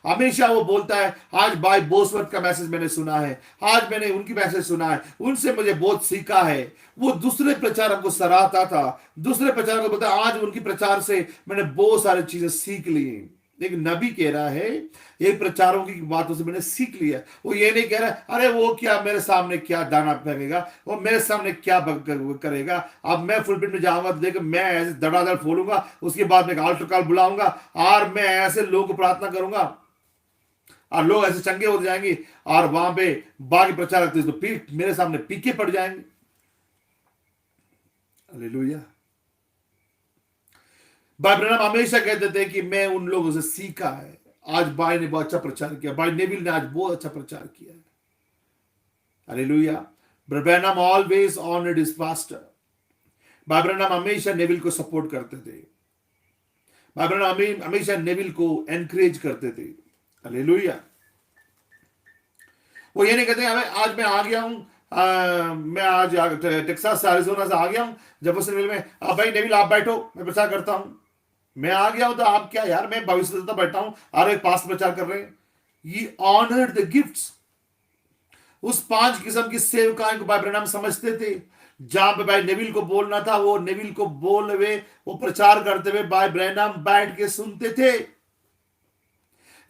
हमेशा वो बोलता है, आज भाई बोसवर्थ का मैसेज मैंने सुना है, आज मैंने उनकी मैसेज सुना है, उनसे मुझे बहुत सीखा है। वो दूसरे प्रचारक को सराहता था, दूसरे प्रचारक को बोलता, आज उनकी प्रचार से मैंने बहुत सारी चीजें सीख ली। लेकिन नबी कह रहा है, एक प्रचारों की बातों से मैंने सीख लिया। वो ये नहीं कह रहा अरे वो क्या मेरे सामने क्या दाना फेंकेगा, वो मेरे सामने क्या करेगा, अब मैं फुलपिट में जाऊंगा तो देख मैं ऐसे धड़ाधड़ फोलूंगा, उसके बाद में आल्टर कॉल बुलाऊंगा और मैं ऐसे लोगों को प्रार्थना करूंगा और लोग ऐसे चंगे हो जाएंगे, और वहां पे बाकी प्रचारक तो मेरे सामने पीके पड़ जाएंगे। हालेलुया। भाई ब्रैनम हमेशा कहते थे कि मैं उन लोगों से सीखा है। आज भाई ने बहुत अच्छा प्रचार किया, भाई नेविल ने आज बहुत अच्छा प्रचार किया है। Hallelujah. Branham always honoured his pastor. भाई ब्रैनम हमेशा नेविल को सपोर्ट करते थे, भाई ब्रैनम हमेशा नेविल को एनकरेज करते थे। हालेलुया। वो ये नहीं कहते आज मैं आ गया हूं, मैं आज टेक्सास से अरिज़ोना से आ गया हूं जेफरसनविल में, भाई नेविल आप बैठो मैं प्रचार करता हूं। मैं आ गया हूं तो आप क्या यार, मैं भविष्य बैठा हूं और एक पास प्रचार कर रहे हैं। ये ऑनर्ड द गिफ्ट्स। उस 5 किस्म की सेवकाएं को भाई ब्रैनम समझते थे। जहां पे भाई नेविल को बोलना था, वो नेविल को बोल हुए, वो प्रचार करते हुए भाई ब्रैनम बैठ के सुनते थे।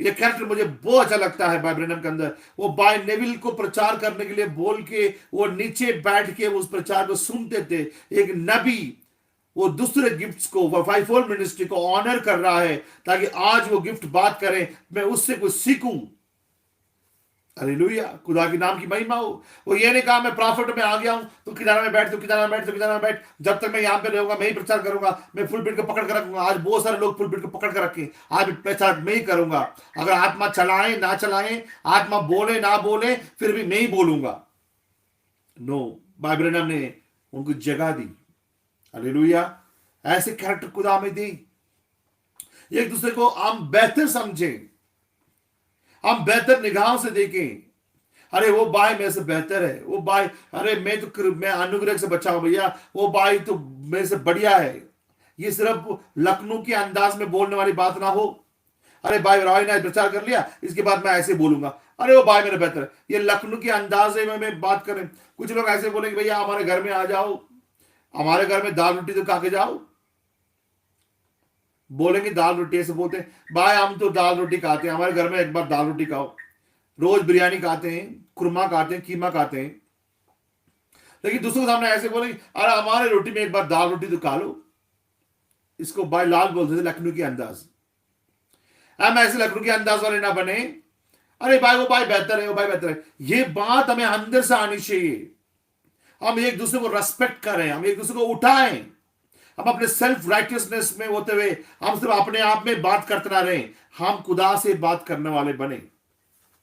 ये कैरेक्टर मुझे बहुत अच्छा लगता है भाई ब्रैनम के अंदर। वो भाई नेविल को प्रचार करने के लिए बोल के वो नीचे बैठ के उस प्रचार को सुनते थे। एक नबी वो दूसरे गिफ्ट्स को, फाइवफोल्ड मिनिस्ट्री को ऑनर कर रहा है, ताकि आज वो गिफ्ट बात करें, मैं उससे कुछ सीखूं। हालेलुया, खुदा के नाम की महिमा हो। वो ये नहीं कहा मैं प्रॉफिट में आ गया हूं, तू किनारे में बैठ, तू किनारे में बैठ, तू किनारे में बैठ, जब तक मैं यहां पे रहूंगा मैं ही प्रचार करूंगा, मैं फुल पिट को पकड़ कर रखूंगा। आज बहुत सारे लोग फुल पिट को पकड़ कर रखे, आज प्रचार मैं ही करूंगा। अगर आत्मा चलाए ना चलाए, आत्मा बोले ना बोले, फिर भी मैं ही बोलूंगा। नो, भाई ब्रैनम ने उनको जगह दी। हालेलुया, ऐसे कैरेक्टर खुदा में दी। एक दूसरे को हम बेहतर समझें, हम बेहतर निगाहों से देखें। अरे वो भाई मेरे से बेहतर है, वो भाई, अरे मैं अनुग्रह से बचा हूं भैया, वो भाई तो मेरे से बढ़िया है। ये सिर्फ लखनऊ के अंदाज में बोलने वाली बात ना हो। अरे भाई रॉय ने प्रचार कर लिया, इसके बाद मैं ऐसे बोलूंगा, अरे वो भाई मेरा बेहतर है। ये लखनऊ के अंदाजे में बात करें। कुछ लोग ऐसे बोलेंगे भैया हमारे घर में आ जाओ, हमारे घर में दाल रोटी तो खा के जाओ। बोलेंगे दाल रोटी, ऐसे बोलते हैं भाई हम तो दाल रोटी खाते हैं, हमारे घर में एक बार दाल रोटी खाओ। रोज बिरयानी खाते हैं, कुरमा खाते हैं, कीमा खाते हैं। लेकिन दूसरों के सामने ऐसे बोलेंगे अरे हमारे रोटी में एक बार दाल रोटी तो खा लो। इसको भाई लाल बोलते थे, लखनऊ के अंदाज। हम ऐसे लखनऊ के अंदाज वाले ना बने, अरे भाई वो भाई बेहतर है, वो भाई बेहतर है। ये बात हमें अंदर से आनी चाहिए। हम एक दूसरे को रेस्पेक्ट करें, हम एक दूसरे को उठाएं। हम अपने सेल्फ राइटियसनेस में होते हुए हम सिर्फ अपने आप में बात करते ना रहें, हम खुदा से बात करने वाले बने।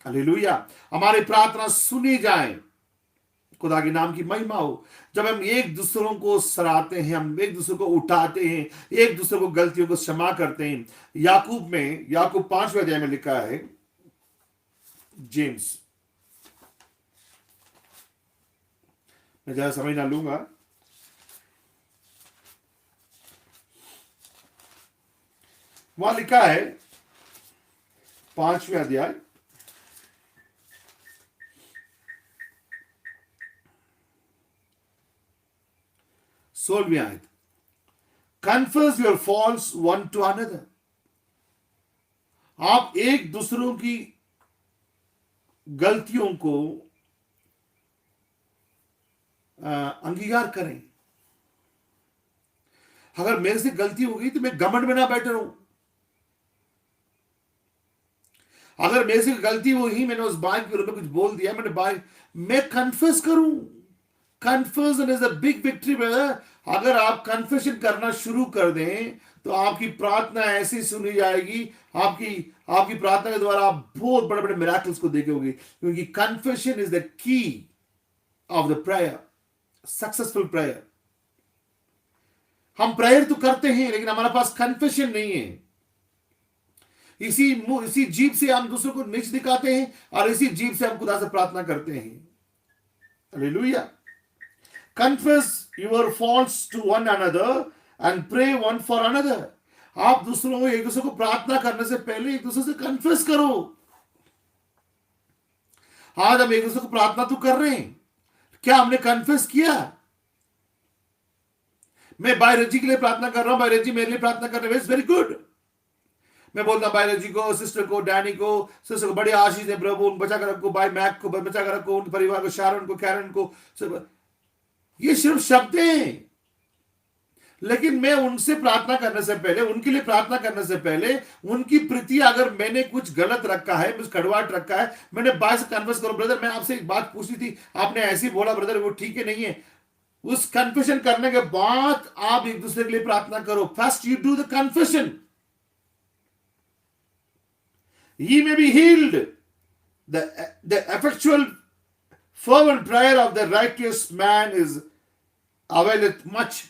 हालेलुया, हमारी प्रार्थना सुनी जाए, खुदा के नाम की महिमा हो। जब हम एक दूसरों को सराहते हैं, हम एक दूसरे को उठाते हैं, एक दूसरे को गलतियों को क्षमा करते हैं। याकूब 5वें अध्याय में लिखा है, जेम्स, मैं ज्यादा समय ना लूंगा। वहां लिखा है 5वें अध्याय 16वीं आयत, confess your faults one to another. आप एक दूसरों की गलतियों को अंगीकार करें। अगर मेरे से गलती हो गई तो मैं घमंड में ना बैठे रहूं। अगर मेरे से गलती हुई, मैंने उस भाई के विरुद्ध में कुछ बोल दिया, मैं कन्फेस करूं। Confession is a big victory brother. अगर आप कन्फेशन करना शुरू कर दें तो आपकी प्रार्थना ऐसी सुनी जाएगी, आपकी प्रार्थना के द्वारा आप बहुत बड़े बड़े मिराकल्स को देखोगे, क्योंकि confession is the key of the prayer, successful prayer. हम प्रेयर तो करते हैं लेकिन हमारे पास कन्फेशन नहीं है। इसी जीभ से हम दूसरों को नीच दिखाते हैं और इसी जीभ से हम खुदा से प्रार्थना करते हैं। Hallelujah. Confess your faults to one another and pray one for another. आप दूसरों को, एक दूसरे को प्रार्थना करने से पहले एक दूसरे से कन्फेस करो। आज हम एक दूसरे को प्रार्थना तो कर रहे हैं, क्या हमने कन्फेस किया? मैं भाई रजी के लिए प्रार्थना कर रहा हूं, भाई रजी मेरे लिए प्रार्थना कर रहे हैं, वेरी गुड। मैं बोलता हूं भाई रजी को, सिस्टर को, डैनी को, सिस्टर को बड़ी आशीष है प्रभु, उन बचा कर रखो, भाई मैक को बचा कर रखो, उन परिवार को, शारन को, कैरन को। ये सिर्फ शब्द हैं, लेकिन मैं उनसे प्रार्थना करने से पहले, उनके लिए प्रार्थना करने से पहले, उनकी प्रीति अगर मैंने कुछ गलत रखा है, कुछ कड़वाहट रखा है, मैंने भाई से कन्फेस करो, ब्रदर मैं आपसे एक बात पूछनी थी, आपने ऐसी बोला ब्रदर, वो ठीक है नहीं है। उस कन्फेशन करने के बाद आप एक दूसरे के लिए प्रार्थना करो। First you do the confession, ye may be healed. The effectual fervent prayer of the righteous man is availeth much.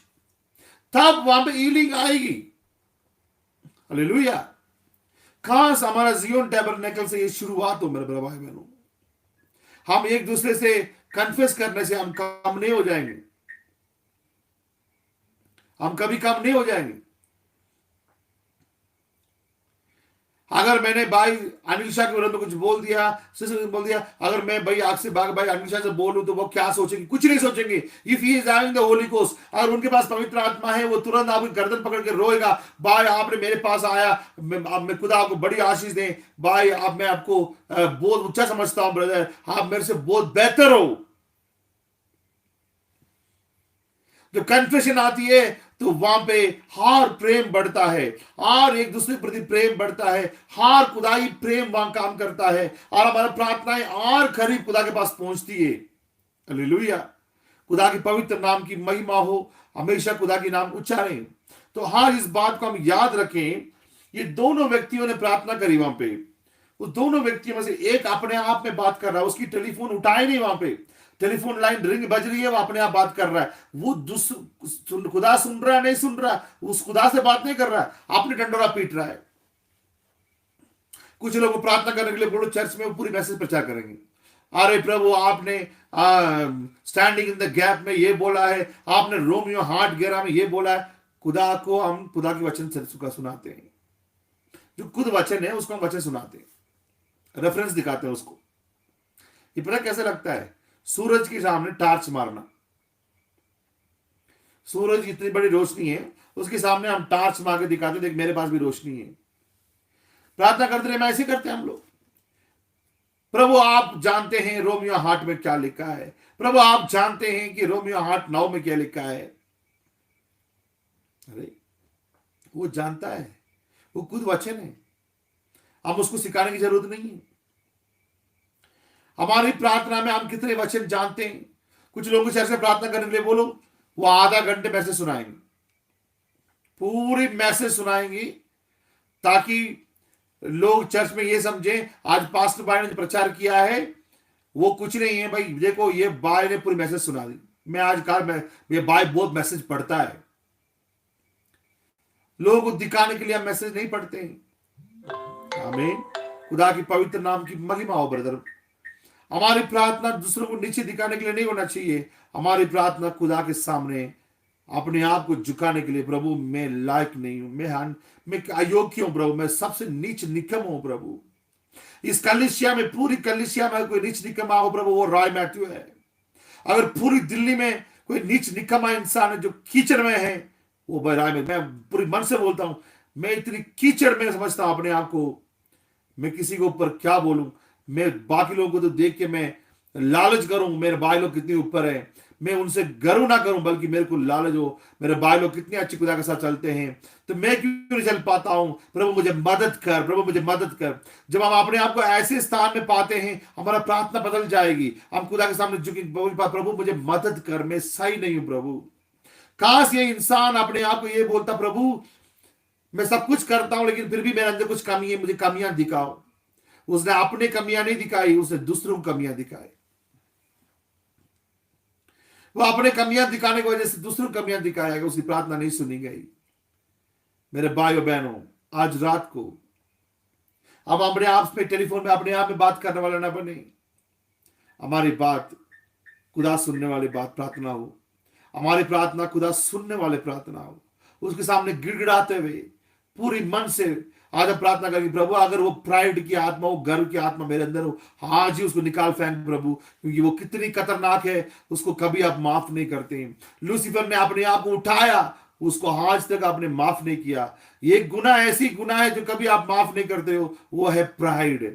तब वहां पे हीलिंग आएगी। हालेलुया। खास हमारा जियोन टैबरनेकल से ये शुरुआत हो मेरे भाई बहनों। हम एक दूसरे से कन्फेस करने से हम कम नहीं हो जाएंगे, हम कभी कम नहीं हो जाएंगे। अगर मैंने भाई अनिल शाह के विरुद्ध में कुछ बोल दिया, सिस्टर ने बोल दिया, अगर मैं भाई आग से भाग भाई अनिल शाह से बोलूं तो वो क्या सोचेंगे? कुछ नहीं सोचेंगे। If he is having the Holi ghost, अगर उनके पास पवित्र आत्मा है, वो तुरंत आपकी गर्दन पकड़ के रोएगा, भाई आपने मेरे पास आया, मैं खुदा आपको बड़ी आशीष दे भाई, अब मैं आपको बहुत ऊंचा समझता हूं ब्रदर, आप मेरे से बहुत बेहतर हो। जब कन्फेशन आती है तो वहां पे हार प्रेम बढ़ता है, और एक दूसरे के प्रति प्रेम बढ़ता है, हार खुदाई प्रेम वहां काम करता है, और हमारा प्रार्थनाएं और करीब खुदा के पास पहुंचती है। हालेलुया। खुदा की पवित्र नाम की महिमा हो, हमेशा खुदा की नाम उच्चारें। तो हाँ, इस बात को हम याद रखें, ये दोनों व्यक्तियों ने प्रार्थना करी वहां पे। उस दोनों व्यक्तियों में से एक अपने आप में बात कर रहा है, उसकी टेलीफोन उठाए नहीं, वहां पे टेलीफोन लाइन रिंग बज रही है, वो अपने आप बात कर रहा है। वो खुदा सुन रहा है, नहीं सुन रहा, उस खुदा से बात नहीं कर रहा है, अपने डंडोरा पीट रहा है। कुछ लोग प्रार्थना करने के लिए बोलो चर्च में, वो पूरी मैसेज प्रचार करेंगे, अरे प्रभु आपने स्टैंडिंग इन द गैप में ये बोला है, आपने रोमियो हार्ट गेरा में ये बोला है। खुदा को हम खुदा के वचन से सुनाते हैं, जो खुद वचन है उसको हम वचन सुनाते हैं, रेफरेंस दिखाते हैं उसको। ये पता कैसे लगता है? सूरज के सामने टार्च मारना, सूरज की इतनी बड़ी रोशनी है, उसके सामने हम टार्च मार के दिखाते, देख मेरे पास भी रोशनी है। प्रार्थना करते रहे, ऐसे करते हैं हम लोग। प्रभु आप जानते हैं रोमियो हार्ट में क्या लिखा है, प्रभु आप जानते हैं कि रोमियो हार्ट 9 में क्या लिखा है। अरे वो जानता है, वो खुद वचन है, हम उसको सिखाने की जरूरत नहीं है। हमारी प्रार्थना में हम कितने वचन जानते हैं? कुछ लोगों से ऐसे प्रार्थना करने के लिए बोलो, वो आधा घंटे मैसेज सुनाएंगे, पूरी मैसेज सुनाएंगे, ताकि लोग चर्च में ये समझे आज पास्टर भाई ने जो प्रचार किया है वो कुछ नहीं है। भाई देखो, ये भाई ने पूरी मैसेज सुना दी। मैं आज कहा, ये भाई बहुत मैसेज पढ़ता है। लोगों को दिखाने के लिए हम मैसेज नहीं पढ़ते हैं। आमीन। खुदा की पवित्र नाम की महिमा हो ब्रदर। हमारी प्रार्थना दूसरों को नीचे दिखाने के लिए नहीं होना चाहिए। हमारी प्रार्थना खुदा के सामने अपने आप को झुकाने के लिए, प्रभु मैं लायक नहीं हूं, मैं अयोग्य हूं प्रभु, मैं सबसे नीच निकम हूं प्रभु। इस कलिसिया में, पूरी कलिसिया में कोई नीच निकमा हो प्रभु, वो रॉय मैथ्यू है। अगर पूरी दिल्ली में कोई नीच निकमा इंसान है जो कीचड़ में है, वो रॉय में। मैं पूरी मन से बोलता हूं, मैं इतनी कीचड़ में समझता हूं अपने आप को, मैं किसी के ऊपर क्या बोलूं। मैं बाकी लोगों को तो देख के मैं लालच करूं, मेरे भाई लोग कितने ऊपर है, मैं उनसे गर्व ना करूं, बल्कि मेरे को लालच हो, मेरे भाई लोग कितने अच्छी खुदा के साथ चलते हैं, तो मैं क्यों नहीं चल पाता हूं। प्रभु मुझे मदद कर, प्रभु मुझे मदद कर। जब हम अपने आप को ऐसे स्थान में पाते हैं, हमारा प्रार्थना बदल जाएगी। हम खुदा के सामने झुकेंगे, प्रभु मुझे मदद कर, मैं सही नहीं हूं प्रभु। काश ये इंसान अपने आप को ये बोलता, प्रभु मैं सब कुछ करता हूं लेकिन फिर भी मेरे अंदर कुछ कमी है, मुझे कमियां दिखाओ। उसने अपने कमियां नहीं दिखाई, उसने दूसरों को कमियां दिखाई। वो अपने कमियां दिखाने की वजह से दूसरों को कमियां दिखाएगा, उसकी प्रार्थना नहीं सुनी गई। मेरे भाइयों बहनों, आज रात को अब अपने आप में टेलीफोन में अपने आप में बात करने वाला ना बने। हमारी बात खुदा सुनने वाली बात प्रार्थना हो, हमारी प्रार्थना खुदा सुनने वाले प्रार्थना हो। उसके सामने गिड़गिड़ाते हुए पूरी मन से आज हम प्रार्थना करेंगे, प्रभु अगर वो प्राइड की आत्मा हो, गर्व की आत्मा मेरे अंदर हो, आज ही उसको निकाल फेंक प्रभु, क्योंकि वो कितनी खतरनाक है, उसको कभी आप माफ नहीं करते। लूसीफर ने अपने आप को उठाया, उसको आज तक आपने माफ नहीं किया। ये गुनाह ऐसी गुनाह है जो कभी आप माफ नहीं करते हो, वो है प्राइड।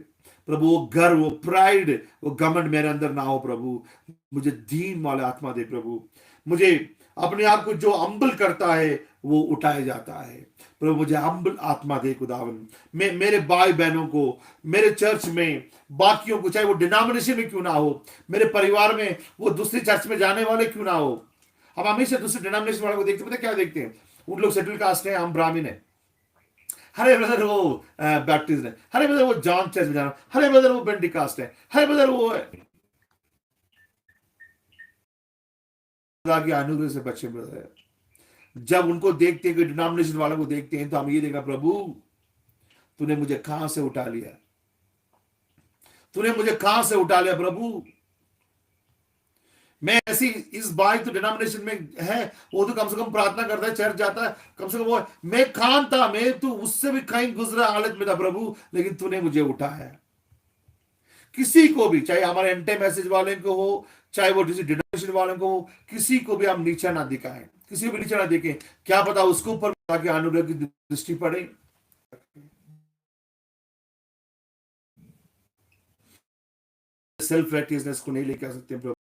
प्रभु वो गर्व, वो प्राइड, वो घमंड मेरे अंदर ना हो प्रभु। मुझे दीन वाला आत्मा दे प्रभु। मुझे अपने आप को जो अम्बल करता है वो उठाया जाता है। प्रभु मुझे अम्बल आत्मा दे खुदावन। मैं मेरे भाई बहनों को, मेरे चर्च में बाकियों को, चाहे वो डिनोमिनेशन में क्यों ना हो, मेरे परिवार में वो दूसरी चर्च में जाने वाले क्यों ना हो, हम हमेशा दूसरे डिनोमिनेशन वालों को देखते, पता क्या देखते हैं? उन लोग सेटल कास्ट है, हम ब्राह्मण है। हरे ब्रदर वो बैप्टिस्ट है, हरे ब्रदर वो जॉन चर्च में जाना, हरे ब्रदर वो पेंटिकास्ट है, हरे ब्रदर वो है। अनुग्रह से बच्चे ब्रदर, जब उनको देखते हैं, डिनोमिनेशन वालों को देखते हैं, तो हम ये देखा, प्रभु तूने मुझे कहां से उठा लिया, तूने मुझे कहां से उठा लिया प्रभु। मैं ऐसी इस भाई तो डिनोमिनेशन में है, वो तो कम से कम प्रार्थना करता है, चर्च जाता है, कम से कम वो, मैं खान था, मैं तो उससे भी कहीं गुजरा हालत में था प्रभु, लेकिन तूने मुझे उठाया। किसी को भी, चाहे हमारे एंटे मैसेज वाले को हो, चाहे वो किसी डिनोमिनेशन वाले को हो, किसी को भी हम नीचा ना दिखाएं, किसी को भी नीचा ना देखें। क्या पता उसके ऊपर ताकि अनुग्रह की दृष्टि पड़े। सेल्फ राइटियसनेस को नहीं लेके आ सकते प्रभु।